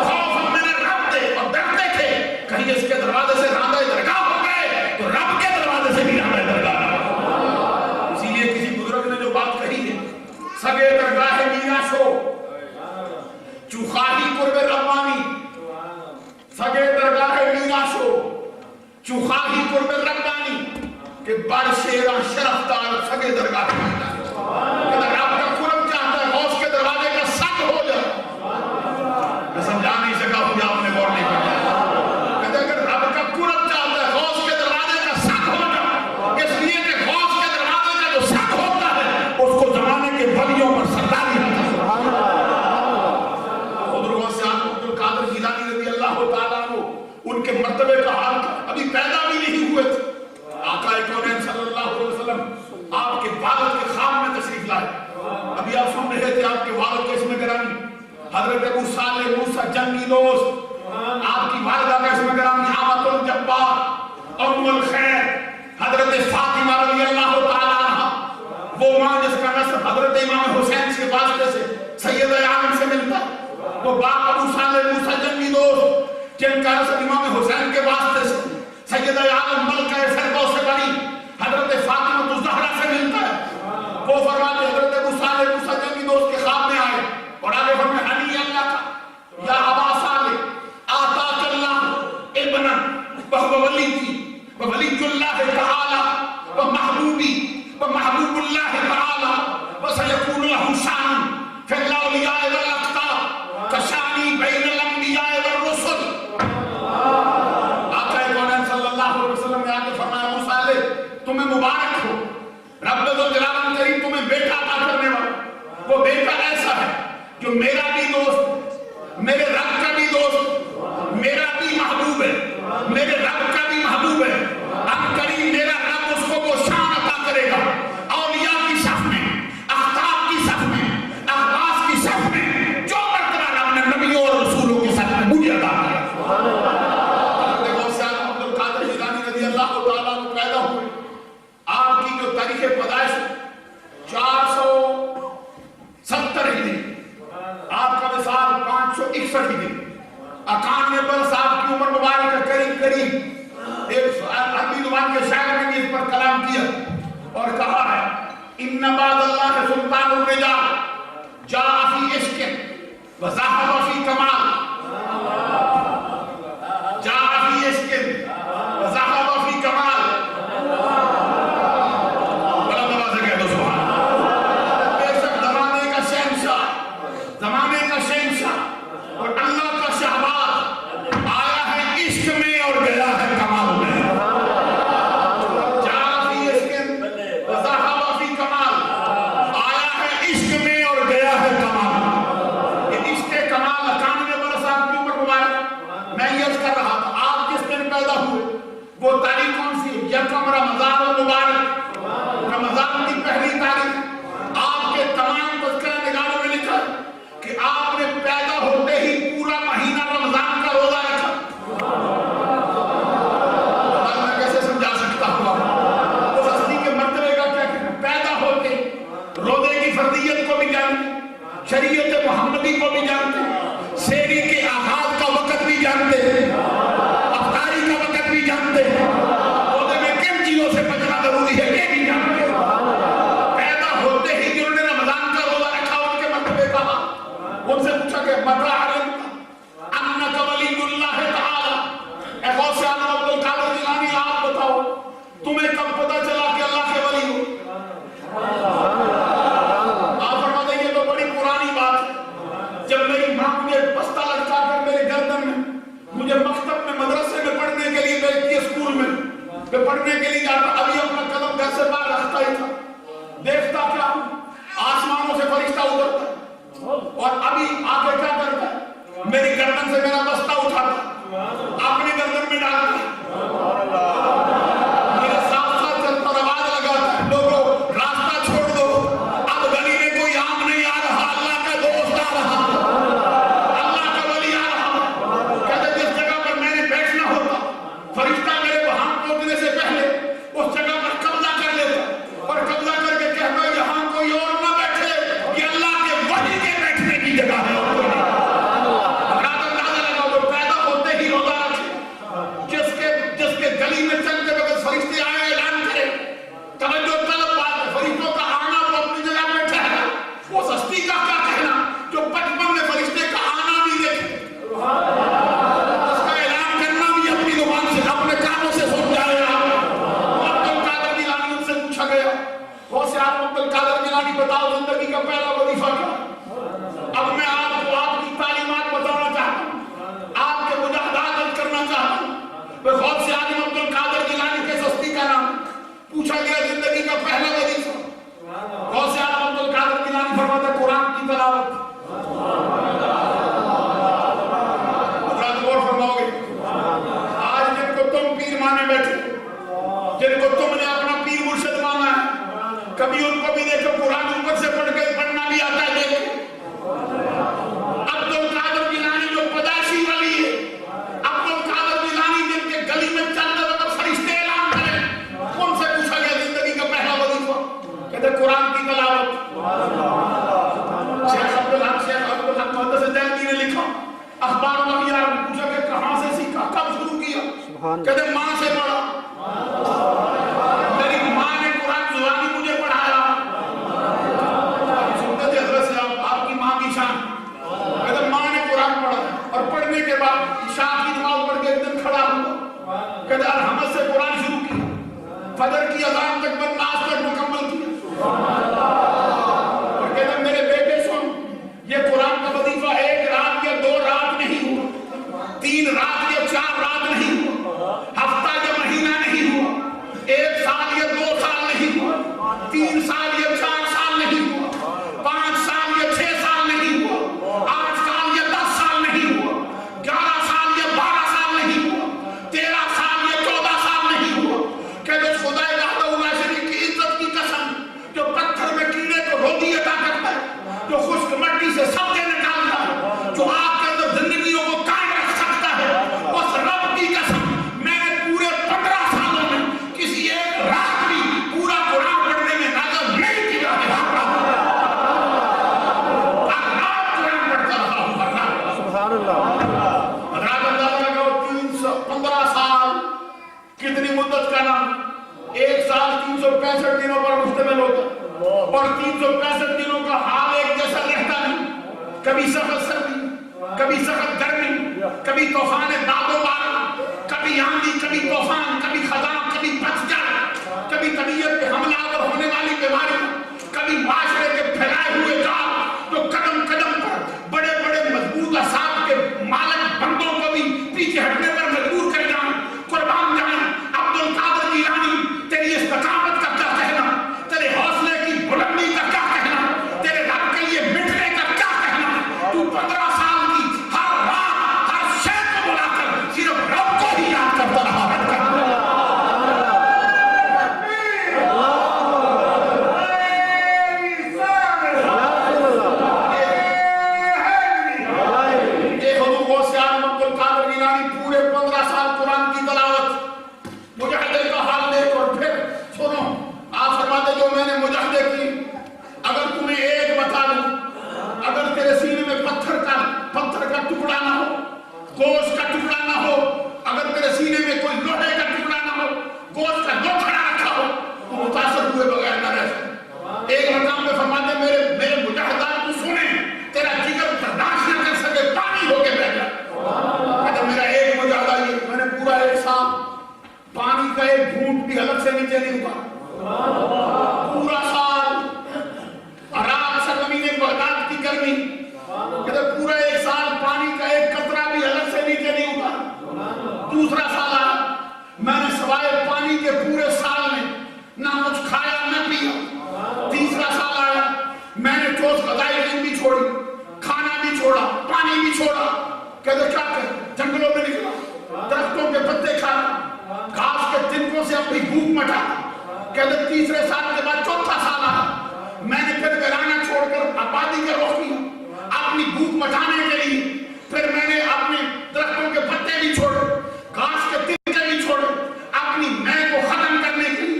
خوف میں نے رب دے اور ڈرتے تھے کہیں اس کے دروازے سے راندہ درگاہ ہو گئے تو رب کے دروازے سے بھی راندہ درگاہ نہ ہو. اسی لیے کسی بزرگ نے جو بات کہی ہے سگے درگاہ میرا شو چوخاہی قرب ربانی، سگے درگاہ میرا شو چوخاہی قرب ربانی کہ بڑ شیرہ شرفتار سگے درگاہ میرا شو. اگر آپ کا قرب چاہتا ہے غوث کے دروازے کا سگ ہو جائے. میں سمجھا نہیں سکا مجھے آپ نے غور نہیں کرنا. کہتے اگر رب کا قرب چاہتا ہے غوث کے دروازے کا سگ ہو جائے، اس لیے کہ غوث کے دروازے کا جو سگ ہوتا ہے اس کو زمانے کے ولیوں پر سرداری ہوتا ہے. ان کے مرتبے کا حال ابھی پیدا بھی نہیں ہوئے تھے. آقا کونین صلی اللہ علیہ وسلم آپ کے والد کے خواب میں تشریف لائے. ابھی آپ سن رہے تھے آپ کے والد کے اسم گرامی حضرت ابو صالح موسیٰ جنگی دوست، آپ کی والدہ کا اسم گرامی آمت الجبار ام الخیر حضرت فاطمہ رضی اللہ تعالیٰ عنہ، وہ ماں جس کا نسب حضرت امام حسین کے واسطے سے سید عالم سے ملتا. وہ باپ ابو صالح موسیٰ جنگی دوست جن کا نسب امام حسین کے واسطے سے سید عالم ملکہ فرقوں سے بنی حضرت فاطمہ रखो। रब ज़ुल जलाल करीम तुम्हें बेटा अता करने वाला, वो बेटा ऐसा है जो मेरा भी दोस्त, मेरे रब का भी दोस्त, मेरा भी महबूब है, मेरे रब का भी महबूब है। अब करीम मेरा रब उसको वो शान अता करेगा, औलिया की सफ में, अख्ताब की सफ में, अब्बास की सफ में, जो मर्तबा रब ने नबियों और रसूलों के साथ में मुझे अता किया। अब्दुल कादिर जिलानी रज़ी अल्लाह तआला अन्हु पैदा हुए, आपकी जो तारीख पैदाइश 470 हिजरी, आपका विसाल 561 हिजरी, 91 बरस आपकी उम्र मुबारक है। करीब करीब एक अरबी जुबान के शायर ने भी इस पर कलाम किया और कहा है, इन्ना बादल्लाह सुल्तानुर रिजाल जाअ फी इश्क़िन व ज़हब फी कमाल, जाअ फी इश्क़िन व ज़हब फी कमाल। ज़माने का शहंशाह और अल्लाह का शहबाज आया है इश्क में और गया है कमाल में। जाअ फी इश्क़िन व ज़हब फी कमाल, आया है इश्क में और गया है कमाल। ये इश्क़ कमाल 91 बरस आपकी उम्र मुबारक। मैं ये कर रहा था, आप जिस दिन पैदा हुए वो तारीख कौन सी? यकम रमज़ान मुबारक, रमज़ान की पहली तारीख। आपके तमाम तज़किरा निगारों में लिखा कि आपने पैदा होते ही पूरा महीना रमजान का रोजा रखा। मैं कैसे समझा सकता हूँ उस हस्ती के मर्तबे का क्या कहना? पैदा होते रोजे की फर्दियत को भी जानते, शरीयत मोहम्मदी को भी जानते, सेहरी के आगाज का वक्त भी जानते, अफ्तारी का वक्त भी जानते, रोजे में किन चीजों से बचना जरूरी है ये भी जानते। उनसे पूछा कि मता अन्नका वलियुल्लाह तआला, ए गौसे आज़म अब्दुल कादिर जिलानी, आप बताओ तुम्हें कब पता चला कि अल्लाह के वली हो? आप फरमाते हैं ये तो बड़ी पुरानी बात है। जब मेरी माँ मुझे बस्ता लटका कर मेरे गर्दन में मुझे मकतब में मदरसे में पढ़ने के लिए भेजती, स्कूल में मैं पढ़ने के लिए जाता, अभी अपना कदम घर से बाहर रखता ही था, देखता क्या आसमानों से फरिश्ता उतरता और अभी आके क्या करता है, मेरी गर्दन से मेरा बस्ता उठाता, अपने गर्दन में डालता, मेरे साथ साथ चलता, आवाज लगाता है, लोगों रास्ता छोड़ दो, अब गली में कोई आम नहीं आ रहा, अल्लाह का दोस्त आ रहा, अल्लाह का वली आ रहा। कहते जिस जगह पर मैंने बैठना होता, फरिश्ता मेरे वहां पहुंचने से पहले उस जगह पर कब्जा कर लेता और कब्जा करके कहता यहाँ कोई और ना बैठे, ये अल्लाह के वली के बैठने की जगह है। पैदा होते ही रोजा रखे, जिसके गली में चलते वक्त फरिश्ते आए ऐलान करे, तवज्जो तलब बात है, फरिश्तों का आना वो अपनी जगह पे ठहरा, वो सस्ती का क्या कहना जो बचपन में फरिश्ते का आना भी देखे, उसका ऐलान करना भी अपनी जुबान से अपने कानों से सुन जाए। अब्दुल कादिर जिलानी, उनसे पूछा गया, गौसे आज़म अब्दुल कादिर जिलानी बताओ जिंदगी का पहला वजीफा क्या? अब मैं आपको आपकी तालीमात बताना चाहता हूँ, आपके मुजाहदात दर्ज करना चाहता हूँ। गौसे आज़म अब्दुल कादिर जिलानी के सस्ती का नाम पूछा गया जिंदगी का पहला वजीफा, गौसे आज़म अब्दुल कादिर जिलानी फरमाते कुरान की तिलावत। गौर फरमाओगे, आज जिनको तुम पीर माने बैठे, जिनको तुमने अपना पीर मुर्शिद माना है, कभी उनको भी देखो कुरान ऊपर से पढ़ना भी आता है। देखो अब्दुल कादिर जिलानी जो पैदाइशी वली है, अब्दुल कादिर जिलानी जिनके गली में चलते वक्त फरिश्ते ऐलान करें, उनसे पूछा गया जिंदगी का पहला वजीफा, कहते कुरान की तिलावत। शेख अब्दुल हक मुहद्दिस जैदी ने लिखा अखबार में, यार पूछा कि कहां से सीखा, कब शुरू किया? कहते मां से पढ़ा, मेरी मां ने कुरान जुबानी मुझे पढ़ाया। सुनते थे हज़रत से आपकी मां की शान, कहते मां ने कुरान पढ़ा और पढ़ने के बाद ईशा की नमाज पढ़ के एक दिन खड़ा हुआ, कहते अलहमद से कुरान शुरू किया, फजर की अज़ान तक बंद नाज तक मुकम्मल किया और कहते मेरे बेटे सुन, ये कुरान का वजीफा एक रात या 2 रात नहीं हुआ, 3 रात या 4 रात नहीं हुआ, और 365 दिनों का हाल एक जैसा रहता नहीं। कभी सख्त सर्दी, कभी सख्त गर्मी, कभी तूफान दादो बारा, कभी आंधी, कभी तूफान, कभी खजा, कभी पतझड़, कभी तबीयत पे हमलावर होने वाली बीमारी, कभी माशरे के फैलाए हुए जाल, तो कदम कदम पर बड़े बड़े मजबूत असाब के मालिक बंदों को भी पीछे हटने पर मजबूर कर जाएं, कुर्बान जाएं। अब्दुल कादिर गिलानी, तेरी इस्तकामत का क्या कहना, तेरे हौसले की बुलंदी का क्या कहना, तेरे रब के लिए मिटने का क्या कहना। तू 15 साल की हर रात हर शय को बुलाकर सिर्फ रब को ही याद करता रहा। गोश्त का टुकड़ा ना हो, अगर तेरे सीने में कोई लोहे का टुकड़ा ना हो, गोश्त का लोखड़ा रखा हो, तो मुतासर हुए बगैर न रह सकते। एक मकाम में फरमाते मेरे मुजाहिदान को सुने, तेरा जिगर बर्दाश्त न कर सके, पानी होके बह जाए। कहते मेरा एक मुजाहिदा ये, मैंने पूरा 1 साल पानी का एक घूंट भी अलग से नीचे नहीं उतारा, पूरा साल। रात सरजमीन बगदाद की गर्मी, कहते पूरा 1 साल पानी का एक कतरा भी अलग से नीचे नहीं उतारा। दूसरा साल आया, मैंने सवाए पानी के पूरे साल में ना कुछ खाया ना पिया। तीसरा साल आया, मैंने ठोस गजाई भी छोड़ी, खाना भी छोड़ा, पानी भी छोड़ा। कहते क्या कर, जंगलों में निकला, दरख्तों के पत्ते खा, घास के तिनकों से अपनी भूख मटा। कहते तीसरे साल के बाद चौथा साल आया, मैंने फिर वीराना छोड़कर आबादी के रोक किया अपनी भूख मचाने के लिए। फिर मैंने अपने दरख्तों के पत्ते भी छोड़े, घास के तिनके भी छोड़े, अपनी मैं को खत्म करने के लिए,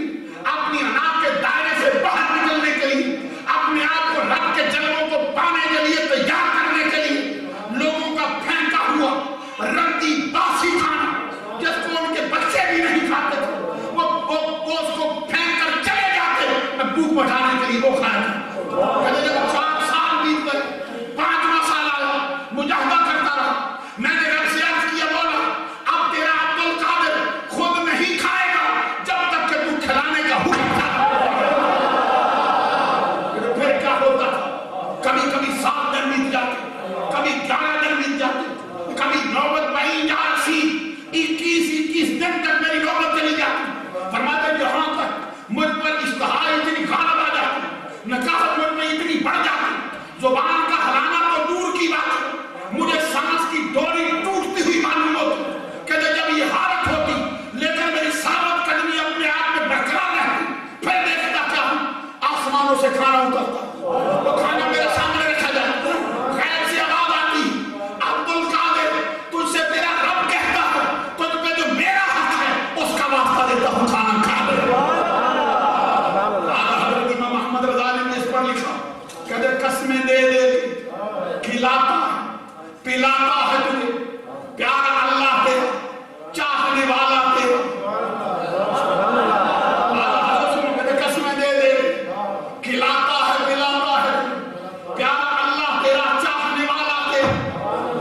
अपनी अनाज के दायरे से बाहर निकलने के लिए, अपने आप को रब के जलवों को पाने के लिए तैयार करने के लिए। लोगों का फेंका हुआ रद्दी बासी खाना जिसको उनके बच्चे भी नहीं खाते थे, वो उसको फेंक कर चले जाते, मैं भूख मचाने के लिए वो खाया था। कहते जब 4 साल बीत गए, 5वां साल आया, मुजाहिदा करता रहा। मैंने रब से अर्ज किया, बोला अब तेरा अब्दुल कादिर खुद नहीं खाएगा जब तक कि तू खिलाने का हुक्म था। फिर क्या होता था, कभी कभी 7 दिन बीत जाते, कभी 11 दिन बीत जाते, कभी नौबत वही 21 दिन तक मेरी नौबत चली जाती। फरमाते जहां तक मुझ पर इश्तहा इतनी गालिब आ जाती, नकाहत मुझ में इतनी बढ़ जाती, जुबान का हलाना तो दूर की बात है, मुझे सांस की डोरी टूटती हुई मालूम होती। कहते जब ये हालत होती, लेकिन मेरी साबत कदमी अपने आप में बरकरार रहती। फिर देखता क्या हूं, आसमानों से खाना उतरता, वो खाना मेरे सामने रखा जाता, गैर से आवाज आती, अब्दुल कादिर तुझसे तेरा रब कहता है, तुझ पे जो मेरा हक है उसका वास्ता देता हूं, खाना खा ले। हज़रत इमाम अहमद रज़ा ने इस पर लिखा, कहते कसमें दे दे खिलाता पिलाता है तुझे, प्यारा अल्लाह तेरा, चाहने वाला तेरा। कहते कसमें दे दे खिलाता है पिलाता है, प्यारा अल्लाह तेरा, चाहने वाला तेरा।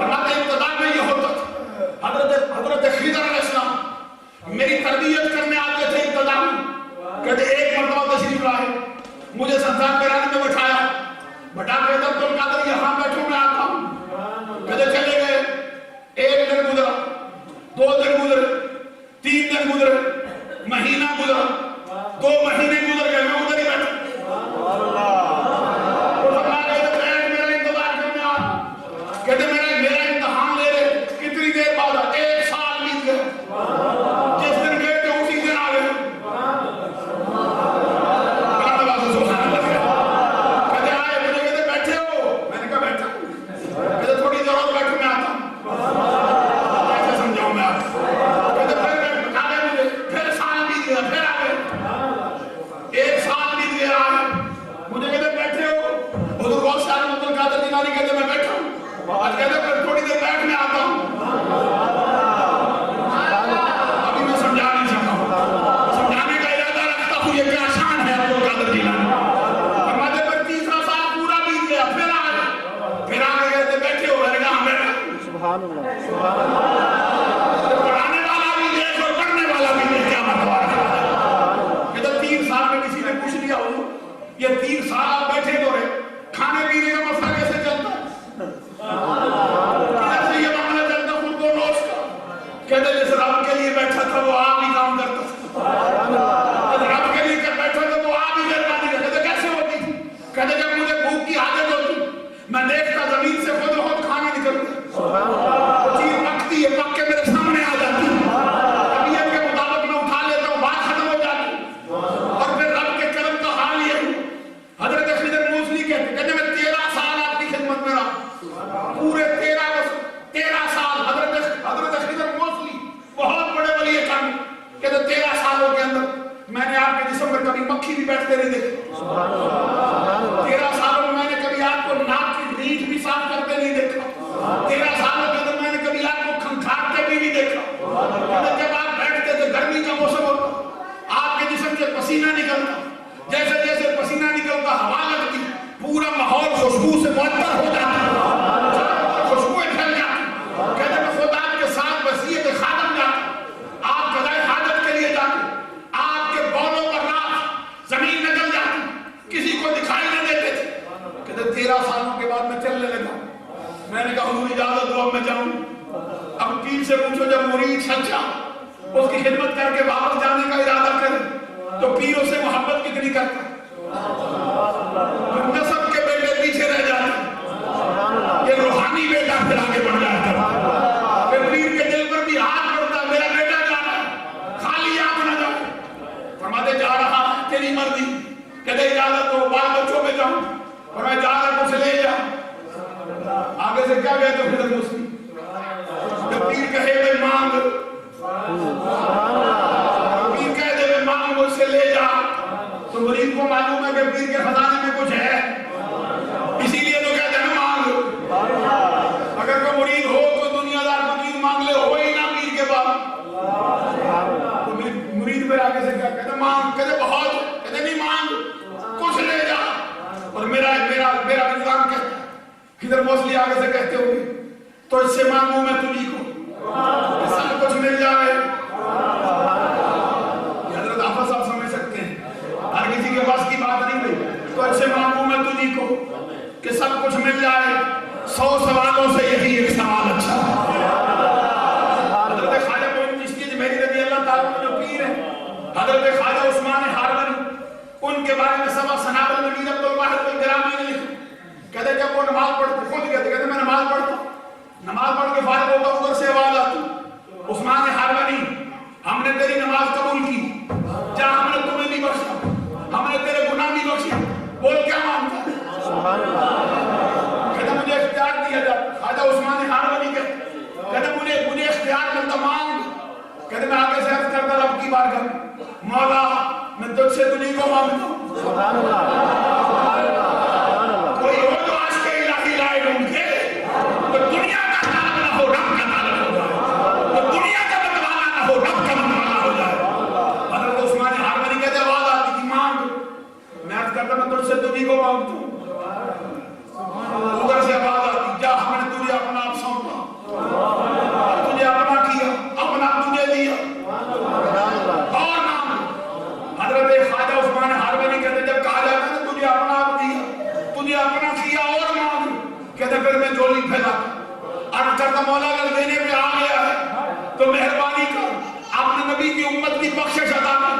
हमारे इब्तिदा में ये होता था, हजरत खिदर अलैहिस्सलाम मेरी तरबियत करने आते थे इब्तिदा में। कहते एक मरतबा तशरीफ लाए, मुझे संसार पैराने में बैठाया, बटा कहते अब्दुल कादिर यहाँ बैठो, मैं आता हूँ। कहते चले गए, 1 दिन गुजरा, 2 दिन गुजरे, 3 दिन गुजरे, महीना गुजरा, 2 महीने गुजर गए, मैं उधर ही बैठा। मेरा इंतजार करने आ, कहते मेरा इम्तिहान ले रहे, कितनी देर बाद? 1 साल बीत गए, जिस दिन गए थे उसी दिन आ गए। पढ़ाने वाला भी देख और पढ़ने वाला भी देख, क्या मतलब है। ये तो 3 साल में किसी ने पूछ लिया हो, ये 3 साल आप बैठे तो रहे, खाने पीने का मसला कैसे चलता है, किधर से ये मामला चलता खुद को रोज का। कहते जिस रब के लिए बैठा था वो आप ही काम करता था, रब के लिए बैठा था वो आप ही मेहरबानी करते। कहते कैसे होती थी, कहते जब मुझे भूख की आदत होती मैं देखता जमीन से खुद बहुत खाना निकलता, चीज पकती है, पक के मेरे सामने आ जाती, तबीयत के मुताबिक मैं उठा लेता हूँ, बात खत्म हो जाती। और फिर रब के करम का हाल ये हजरत खिदर मूसली कहते मैं 13 साल आपकी खिदमत में रहा, पूरे 13 साल हजरत खिदर मूसली बहुत बड़े वली काम कहते 13 सालों के अंदर मैंने आपके जिस्म में कभी मक्खी भी बैठते नहीं देखे, 13 सालों में मैंने कभी आपको नाक की रीढ़ भी साफ करते नहीं देखा, 13 सालों के अंदर मैंने कभी आपको खंखारते भी नहीं देखा। जब आप बैठते थे गर्मी का मौसम होता, आपके जिस्म से पसीना निकलता, जैसे जैसे पसीना निकलता हवा लगती, पूरा माहौल खुशबू से मुअत्तर हो जाता, खुशबुएं फैल जाती। कहते मैं खुद आपके साथ वसीयत खादम जाता, आप गदाए हाजत के लिए जाते, आपके बौलों पर रात जमीन निकल जाती, किसी को दिखाई नहीं देते थे। कहते 13 सालों के बाद मैं चलने लगा, मैंने कहा हुजूर इजाजत दो अब मैं जाऊं। अब पीर से पूछो जब मुरीद सच्चा उसकी खिदमत करके वापस जाने का इरादा करे तो पीर उससे मोहब्बत कितनी करता है। नसब के बेटे पीछे रह जाते, ये रूहानी बेटा फिर आगे बढ़ जाता, फिर पीर के दिल पर भी हाथ पड़ता, मेरा बेटा जा रहा है, खाली आप न जाओ। फरमाते जा रहा है तेरी मर्जी, कहते इजाजत दो बाल बच्चों में जाऊं, और मैं जा रहा कुछ ले जा। आगे से क्या कहते हो फिर मुस्लिम, जब पीर कहे मैं मांग, पीर कह दे मैं मांग मुझसे ले जा, तो मुरीद को मालूम है कि पीर के खजाने में कुछ है, इसीलिए तो कहते हैं मांग। अगर कोई मुरीद हो तो दुनियादार फकीर मांग ले, हो ही ना पीर के बाद, तो मुरीद पर आगे से क्या कहते मांग, कहते बहुत, कहते नहीं मांग कुछ ले जा। और मेरा मेरा मेरा विद्वान कहता खिदर मौसली आगे से कहते होंगे तो इससे मांगू मैं तुझी को सब कुछ मिल जाए। हजरत आफा साहब समझ सकते हैं, हर किसी के पास की बात नहीं भाई, तो इससे मांगू मैं तुझी को कि सब कुछ मिल जाए, 100 सवालों से यही एक सवाल अच्छा है। हजरत ख्वाजा मोइन चिश्ती मेरी रज़ी अल्लाह ताला जो पीर है, हजरत ख्वाजा उस्मान हारवनी, उनके बारे में सबा सनाबल नबी अब्दुल वाहिद अल गिरामी ने लिखा। कहते जब वो नमाज पढ़ते, खुद कहते मैं नमाज पढ़ता, नमाज पढ़ के फारिग होता, उधर से आवाज आती, उस्मान हारवनी हमने तेरी नमाज कबूल की, जा हमने तुम्हें भी बख्शा, हमने तेरे गुनाह भी बख्शे, बोल क्या मांगता है। कहते मुझे इख्तियार दिया जा, ख्वाजा उस्मान हारवनी कहते मुझे इख्तियार मिलता मांग। कहते मैं आगे से अर्ज करता रब की बारगाह में, मौला मैं तुझसे तुझी को मांगता हूँ, कोई हो जो आज के इलाही लाए ढूंढे, तो दुनिया का तालब ना हो रब का तालब हो जाए, तो दुनिया का मतवाला ना हो रब का मतवाला हो जाए। हजरत उस्मान हारवनी कहते आवाज आती थी मांग, मैं अर्ज करता मैं तुझसे तुझी को मांगता हूँ, उधर से आवाज आती जा हमने तुझे अपना आप सौंपा, तुझे अपना किया, अपना तुझे दिया, और मांग। हजरत ख्वाजा उस्मान हारवनी कहते जब कहा जाता है तुझे अपना आप दिया, तुझे अपना किया और मांग, कहते फिर मैं झोली फैला अर्ज करता मौला अगर देने पे आ गया है तो मेहरबानी कर अपने नबी की उम्मत की बख्शिश अता कर,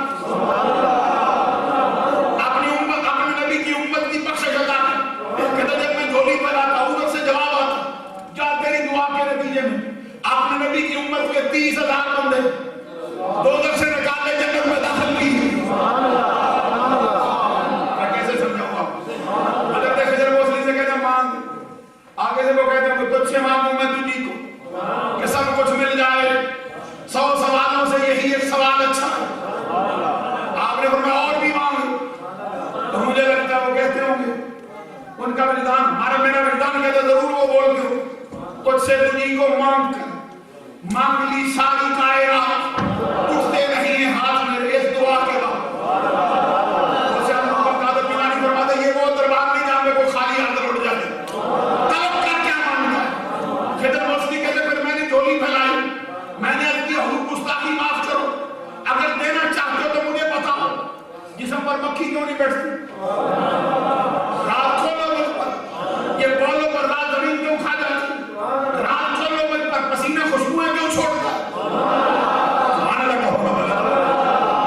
अपने नबी की उम्मत की बख्शिश अता कर। कहते जब मैं झोली फैलाता उधर से जवाब आता जा तेरी दुआ के नतीजे में अपने नबी की उम्मत के 30,000 बंदे दोज़ख से निकाल ले जन्नत में दाखिल की। कैसे समझाऊं आपको। हजरत खिदर मौसली से कहते मांग, आगे से वो कहते हैं तुझसे मांगू मैं तुझी को कि सब कुछ मिल जाए, 100 सवालों से यही एक सवाल अच्छा है। आपने फरमाया और भी मांग, तो मुझे लगता है वो कहते होंगे उनका विधान, हमारा मेरा विधान कहते जरूर वो बोलते हो तुझसे तुझी को मांग कर मांग ली सारी कायनात, उठते नहीं है हाथ मेरे इस दुआ के बाद। ये वो दरबार नहीं जहां पे कोई खाली हाथ लौट जाए, तलब कर क्या मांगता है। खिदर मौसली कहते بیٹھتی رات کھولو مجھ پر, یہ بولو پر رات زمین کیوں کھا جاتی, رات کھولو مجھ پر پسینہ خوشبوئیں کیوں چھوڑتا, سبحان اللہ کا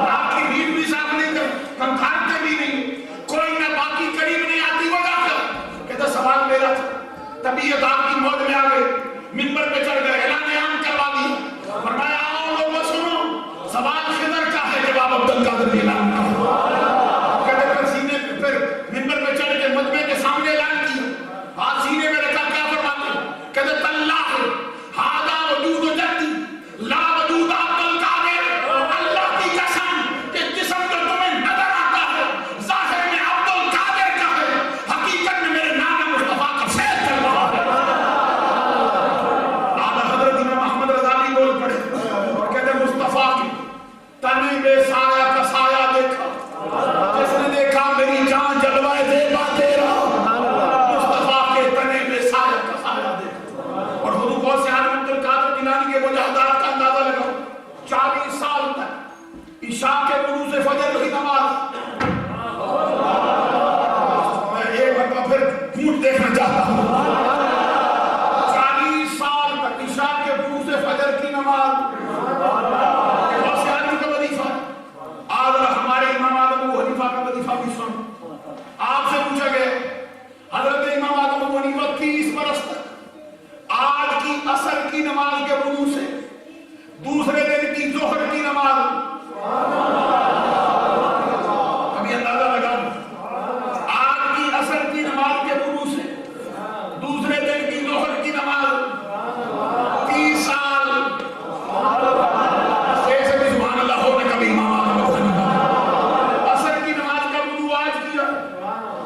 رات کی نیند بھی صاف نہیں کر, کنکھارتے بھی نہیں, کوئی نہ باقی قریب نہیں آتی, وہ جا کر کہتا سوال میرا تھا, طبیعت آپ کی موت میں آ گئی, منبر پہ چڑھ گئے, اعلان عام کروا دیا, فرمایا آؤ لوگوں سنو, سوال خضر کا ہے, جواب عبد القادر جیلانی کا. کہتے پھر سینے پھر منبر پہ چڑھ کے مجمع کے سامنے اعلان کیا, ہاتھ سینے میں رکھا, کیا فرماتے, کہتے تاللہ ہذا وجود جدی لا وجود عبد القادر, اللہ کی قسم کہ جسم جو تمہیں نظر آتا ہے ظاہر میں عبد القادر کا ہے, حقیقت میں میرے نام مصطفیٰ کا فیض چل رہا ہے. آدھا حضرت امام احمد رضا بھی بول پڑے اور کہتے مصطفیٰ کی تنے بے سایہ کا سایہ دیکھا, جس نے دیکھا میری جان جلوائے زیبا تیرا, مصطفیٰ کے تنے بے سایہ کا سایہ دیکھا. اور حضور غوث اعظم عبد القادر جیلانی کے مجاہدات کا اندازہ لگاؤ, 40 سال تک عشاء کے وضو سے فجر کی نماز, میں ایک مرتبہ پھر گھونٹ دیکھنا چاہتا ہوں, 40 سال تک عشاء کے وضو سے فجر کی نماز, غوث اعظم کا وظیفہ. آج ہمارے امام اعظم ابو حنیفہ کا وظیفہ بھی سن, آپ سے پوچھا گیا حضرت امام اعظم ابو حنیفہ 30 برس تک آج کی عصر کی نماز کے وضو سے دوسرے دن کی ظہر کی نماز, ابھی اندازہ لگا آج کی عصر کی نماز کے وضو سے دوسرے دن کی ظہر کی نماز 30 سال سے بھی سبحان اللہ ہو نے کبھی امام اعظم ابو حنیفہ عصر کی نماز کا وضو آج کیا,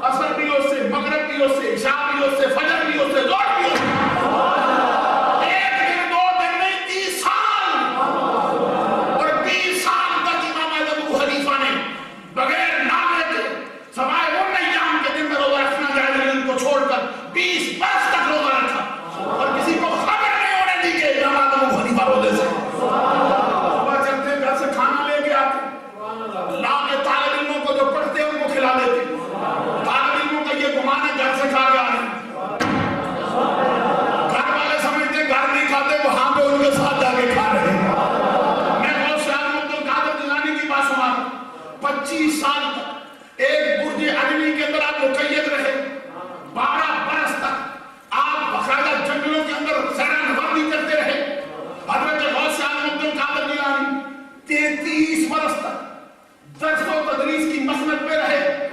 عصر بھی اس سے, مغرب بھی اس سے, عشاء بھی اس سے, فجر بھی اس سے, ظہر بھی اس سے, ایک دن 2 دن نہیں 30 سال, اور 20 سال تک امام اعظم ابو حنیفہ نے بغیر نام لیتے سوائے ان ایام کے دن میں روزہ رکھنا جائز نہیں ان کو چھوڑ کر 20 برس تک روزہ رکھا, اور کسی کو خبر نہیں ہونے دی کہ امام اعظم ابو حنیفہ روزے سے. صبح چلتے گھر سے کھانا لے کے آتے, لا کے طالب علموں کو جو پڑھتے ہیں ان کو کھلا دیتے, طالب علموں کا یہ گمان ہے گھر سے کھا کے آ رہے ہیں, گھر والے سمجھتے ہیں گھر نہیں کھاتے, وہاں پہ ان کے ساتھ جا کے کھا رہے ہیں. میں غوث اعظم عبد القادر جیلانی کی بات سنا, 25 سال تک ایک برج عجمی کے اندر آپ مقید رہے, 12 برس تک آپ باقاعدہ جنگلوں کے اندر سیرا نوردی کرتے رہے. حضرت غوث اعظم عبد القادر جیلانی 33 برس تک درس و تدریس کی مسند پہ رہے,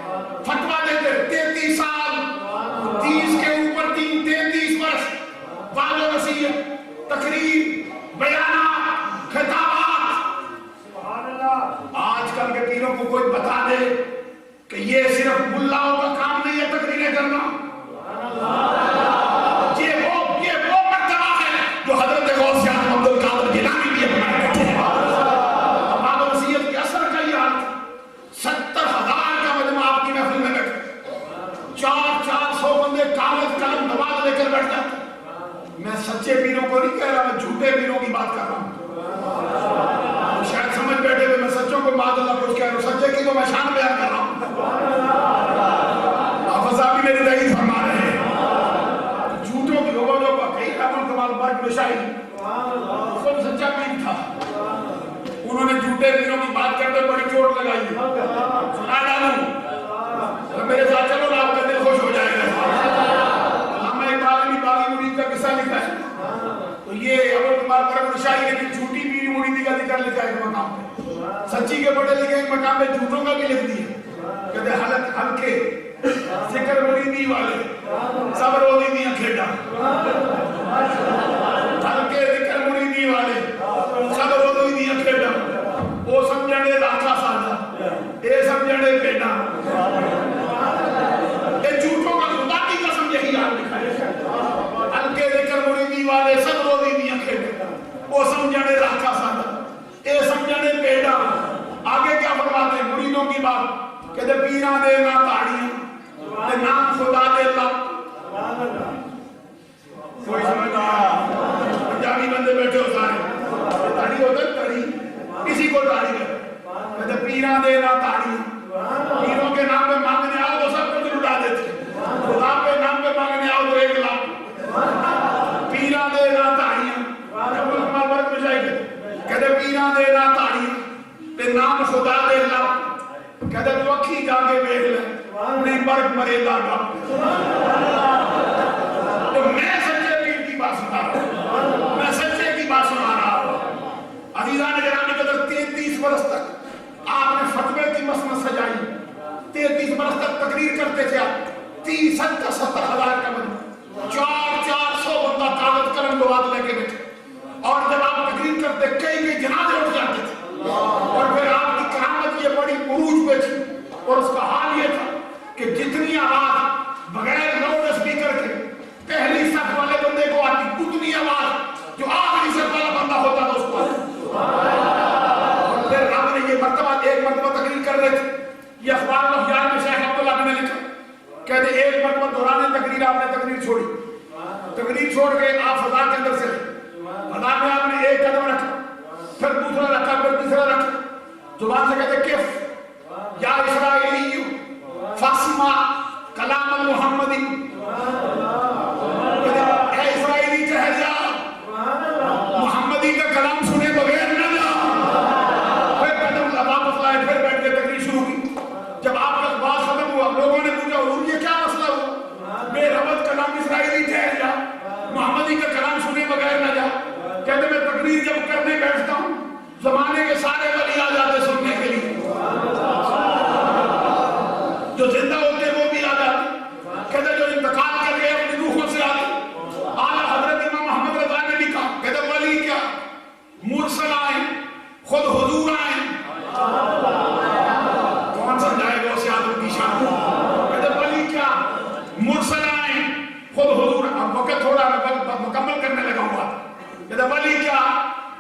فتویٰ دیتے, 33 سال, 30 کے اوپر 33 برس, وعظ و نصیحت, تقریر, بیانات, خطابات. آج کل کے پیروں کو کوئی بتا دے کہ یہ صرف ملاؤں کا کام نہیں ہے تقریریں کرنا, یہ وہ مرتبہ ہے جو حضرت غوث اعظم عبد القادر جیلانی بھی اپنا کرتے ہیں. وعظ و نصیحت کے اثر کا یہ حال, 70,000 کا مجمع آپ کی محفل میں بیٹھے, 400 بندے کاغذ قلم نواز لے کر بیٹھ جاتے. میں سچے پیروں کو نہیں کہہ رہا, میں جھوٹے پیروں کی بات کر رہا ہوں. شاید سمجھ بیٹھے ہوئے میں سچوں کو معاذ اللہ کچھ کہہ رہا ہوں, سچے کی تو میں شان بیان کر رہا ہوں. حافظ صاحب بھی میری تائید فرما رہے ہیں. جھوٹوں کی لوگوں جو کئی رحمت کمال بات شاہی خود سچا پیر تھا, انہوں نے جھوٹے پیروں کی بات کرتے بڑی چوٹ لگائی, سنا ڈالوں میرے ساتھ چلو آپ کا دل خوش ہو جائے گا. علامہ اقبال نے باغی مرید کا قصہ لکھا ہے, تو یہ ابو کمال برکت شاہی نے جھوٹی پیری مریدی کا ذکر لکھا ہے ایک مقام پہ, سچی کے بڑے لکھے ایک مقام پہ جھوٹوں کا بھی لکھ دیا. کہتے ہلکے ذکر مریدی والے سب روزی دیا کھیڈا, ہلکے ذکر مریدی والے سب روزی دیا کھیڈا, وہ سمجھنے راکھا ساجا اے سمجھنے پیڈا. یہ جھوٹوں کا خدا کی قسم یہی حال لکھا ہے, ہلکے ذکر مریدی والے سب روزی دیا کھیڈا, وہ سمجھنے راکھا ساجا اے سمجھنے پیڈا. آگے کیا فرماتے ہیں مریدوں کی بات, کہتے پیران دے نہ تاڑیاں تے نام خدا دے لب. کوئی سمجھتا پنجابی بندے بیٹھے ہو سارے, تاڑی ہوتا ہے تاڑی, کسی کو تاڑی ہے, کہتے پیران دے نہ تاڑیاں पीरों के नाम पे मांगने आओ तो सब कुछ लुटा देते, खुदा के नाम पे मांगने आओ तो 1 लाख। पीरा दे ना ताड़ियां, कहते पीरा दे ना ताड़ियां ते नाम खुदा दे ला, कहते तू अखी जाके देख ले नहीं बर्क मरेगा का। तो मैं सच्चे पीर की बात सुना रहा हूं, मैं सच्चे की बात सुना रहा हूं। अजीजान गिरामी कदर 33 वर्ष तक आपने फतवे की मसनद सजाई, 33 वर्ष तक तकरीर करते थे आप। 70 हजार का बंदा, 400 बंदा कागज कलम दो हाथ लेके बैठे, और जब आप तकरीर करते कई जनाजे उठ जाते थे, और फिर आपकी करामत ये बड़ी उरूज पे थी। और उसका हाल ये था कि जितनी आवाज बगैर लाउड स्पीकर के पहली सफ वाले बंदे को आती, उतनी आवाज जो आखिरी सफ वाला बंदा होता था उसको आती। और फिर आपने ये मर्तबा एक मर्तबा तकरीर कर रहे थे, ये अखबार अखबार में शेख अब्दुल्ला ने लिखा, कहते एक मर्तबा दौरान तकरीर आपने तकरीर छोड़ी, तकरीर छोड़ के आप फजा के अंदर से फजा में आपने एक कदम रखा, फिर दूसरा रखा, फिर तीसरा रखा, जुबान से कहते किफ या इस्राएली फासिमा कलाम मुहम्मदी, ए इस्राएली कह जा मुहम्मदी का कलाम सुने बगैर न जा। फिर कदम वापस लाए, फिर बैठ के तकरीर शुरू की। जब आपका बात खत्म हुआ, लोगों ने पूछा हुजूर ये क्या मसला हुआ, बेरहमत कलाम इस्राएली कह जा मुहम्मदी का कलाम सुने बगैर न जा। कहते मैं तकरीर जब करने बैठता हूँ जमाने के सारे वली आ जाते सुनने के लिए, जो जिंदा होते वो भी आ जाते, कहते जो इंतकाल कर गए अपनी रूहों से आते। आला हजरत इमाम मोहम्मद रज़ा ने भी कहा, कहते वली क्या मुरसल आए, खुद हुजूर आए। कौन समझाएगा उसे आदम की शान? कहते वली क्या मुरसल आए, खुद हुजूर। अब वक्त थोड़ा मुकम्मल करने लगा हुआ, कहते वली क्या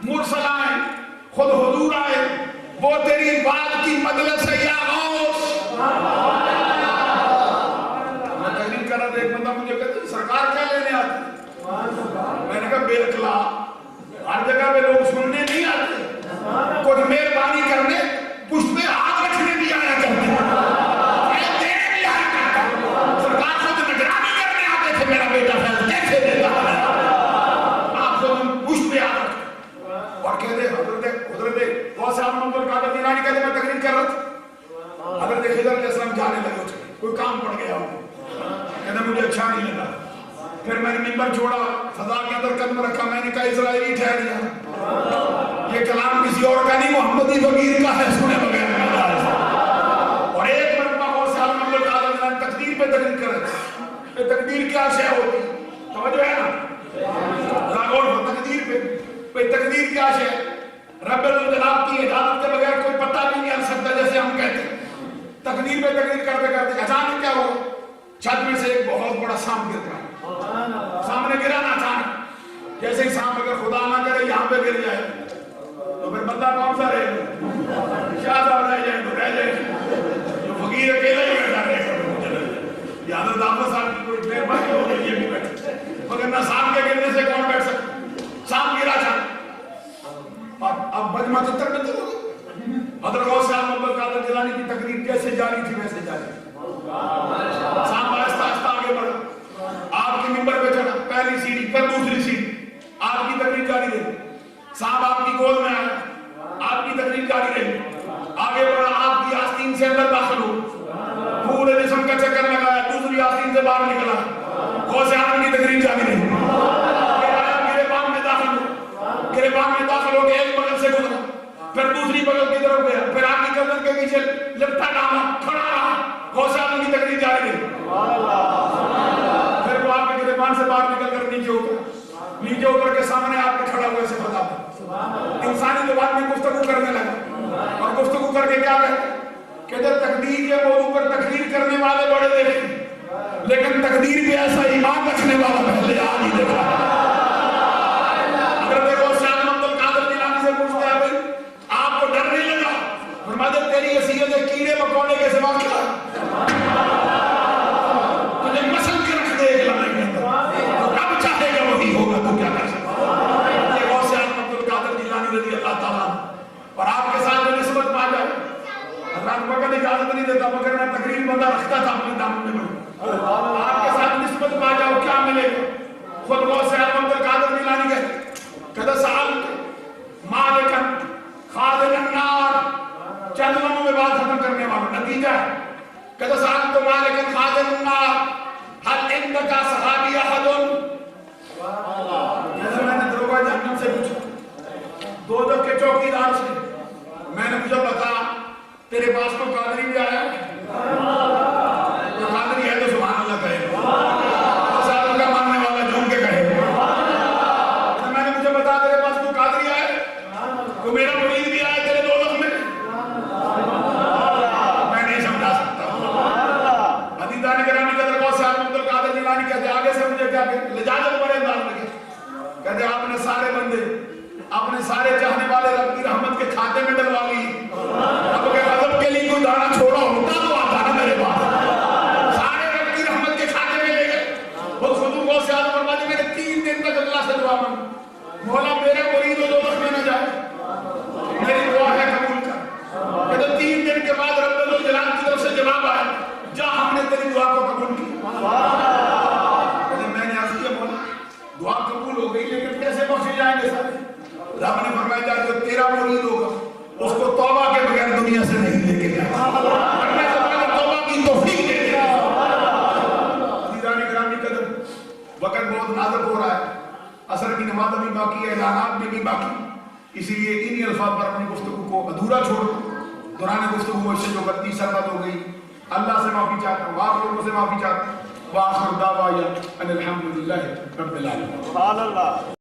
मुरसल आए, खुद हुजूर आए, वो तेरी बात की मजलिस है या गौस। मैं तकरीर कर रहा था, एक बंदा मुझे कहते सरकार क्या लेने आती, मैंने कहा बेअक्ला, हर जगह पे लोग सुनने नहीं आते, कुछ मेहरबानी करने पुष्प पे हाथ रखने भी आया करते, देने भी आया करते। सरकार खुद निगरानी करने आते थे, मेरा बेटा फैल कैसे देता है, आप सब पुष्प पे हाथ रखते और कहते हजरत बहुत सारे मंगल कादर जिलानी कहते मैं तकरीर कर रहा था, हजरत खिजर अलैहिस्सलाम जाने लगे, कोई काम पड़ गया उनको, कहते मुझे अच्छा नहीं लगा। फिर मैंने मिंबर छोड़ा, फजा के अंदर कदम रखा, मैंने कहा इस्राएली ठहर जा, ये कलाम किसी और का नहीं मोहम्मदी फकीर का है, सुने बगैर। और एक मरतबा बहुत सारे मंगल कादर जिलानी तकदीर पे तकरीर कर रहे थे। तकदीर क्या शय होती समझ है ना, लागोर तकदीर पे तकदीर क्या शय, रब्बुल जलाल की इजाजत के बगैर कोई पता भी नहीं चल सकता, जैसे हम कहते हैं। तकदीर पे तकदीर करते करते अचानक क्या हुआ, छत में से एक बहुत बड़ा सांप गिर गया, सामने गिरा ना अचानक, जैसे ही सांप अगर खुदा ना करे यहाँ पे गिर जाए तो फिर बंदा कौन सा रहेगा, शायद रह जाए तो रह जाए, जो फकीर अकेला ही बैठा रहेगा। यादव दामा साहब की कोई मेहरबानी हो गई, ये भी बैठे, मगर ना सांप के गिरने से कौन बैठ सकता, सांप गिरा था। अब बजमा चित्तर में चलोगे, हजरत गौस मोहम्मद कादर जिलानी की तकरीर जैसे जारी थी वैसे जारी, सांप आहिस्ता आहिस्ता आगे बढ़ा, आपके मिंबर पे चढ़ा, पहली सीढ़ी फिर दूसरी सीढ़ी, आपकी तकरीर जारी रही, सांप आपकी गोद में आया, आपकी तकरीर जारी रही, आगे बढ़ा, आपकी आस्तीन से अंदर दाखिल हो, पूरे जिस्म का चक्कर लगाया, दूसरी आस्तीन से बाहर निकला, गौस आजम की तकरीर जारी रही, गिरेबान में दाखिल होकर एक बगल से गुजरा, फिर दूसरी बगल की तरफ गया, फिर आपकी गर्दन के पीछे लिपटा डाला, खड़ा रहा, गौस आजम की तकरीर जारी रही। फिर वो आपके गिरेबान से बाहर निकलकर नीचे उतर के सामने आपके खड़ा हुए से बता, इंसानी जुबान में गुफ्तगू करने लगा, और गुफ्तगू करके क्या कहते तकदीर के मौजू पर तकरीर करने वाले बड़े देखे, लेकिन तकदीर पे ऐसा ईमान रखने वाला पहले आज ही देखा। आपको डर नहीं लगा, फरमाते तेरी हैसियत कीड़े मकोड़े के सिवा क्या, तुझे मसल के रख दे एक लम्हे के अंदर, तो अब चाहेगा वही होगा, तो क्या कर सकता। ये गौस अब्दुल कादिर जिलानी रज़ी अल्लाह ताला और आपके साथ जो निस्बत पा जाए, अल्लाह को कभी इजाजत नहीं देता سکتا تھا اپنے دامن میں بڑھ، آپ کے ساتھ نسبت پا جاؤ کیا ملے گا؟ خود غوث اعظم عبد القادر جیلانی کہتے کہتا سألت مالکن خازن النار، چند لمحوں میں بات ختم کرنے والا نتیجہ ہے، کہتا سألت مالکن خازن النار حل عندک صحابی احد، جیسے میں نے دروگہ جہنم سے پوچھا دوزخ کے چوکیدار سے، میں نے مجھے بتا تیرے پاس کو قادری بھی آیا ہے؟ تو قادری ہے تو سبحان اللہ کہے، ساتھ کا ماننے والا جھوم کے کہے، تو میں نے مجھے بتا تیرے پاس کو قادری آیا ہے؟ تو میرا مرید بھی آیا تیرے دوزخ میں؟ میں نہیں سمجھا سکتا۔ عزیزان گرامی قدر غوث اعظم عبد القادر جیلانی کہتے آگے سے مجھے کیا کہتے لجاجت بڑے انداز میں کہتے آپ نے سارے بندے اپنے سارے چاہنے والے رب کی رحمت کے کھاتے میں ڈلوا لی، اب کے غضب کے لیے کوئی دانا چھوڑا ہوتا تو آتا نا میرے پاس، سارے رب کی رحمت کے کھاتے میں لے گئے۔ وہ خود غوث اعظم فرماتے میں نے 3 دن تک اللہ سے دعا مانگی، مولا میرے مرید و دوزخ میں نہ جائے، میری دعا ہے قبول کر۔ کہتے 3 دن کے بعد رب الجلال کی طرف سے جواب آیا، جا ہم نے تیری دعا کو قبول کی۔ کہتے میں نے عرض کیا مولا دعا قبول ہو گئی لیکن کیسے بخشے جائیں گے سارے؟ رب نے فرمایا جا جو تیرا مرید ہوگا اس کو توبہ کے بغیر دنیا سے نہیں لے کے جائے، ورنہ سے توبہ کی توفیق دے دے۔ عزیزان گرامی قدر وقت بہت نازک ہو رہا ہے، عصر کی نماز بھی باقی ہے، اعلانات میں بھی باقی، اسی لیے انہی الفاظ پر اپنی گفتگو کو ادھورا چھوڑ دوران گفتگو سے جو غلطی سرحد ہو گئی اللہ سے معافی چاہتا ہوں، آپ لوگوں سے معافی چاہتا ہوں۔ وآخر دعوانا ان الحمدللہ رب العالمین۔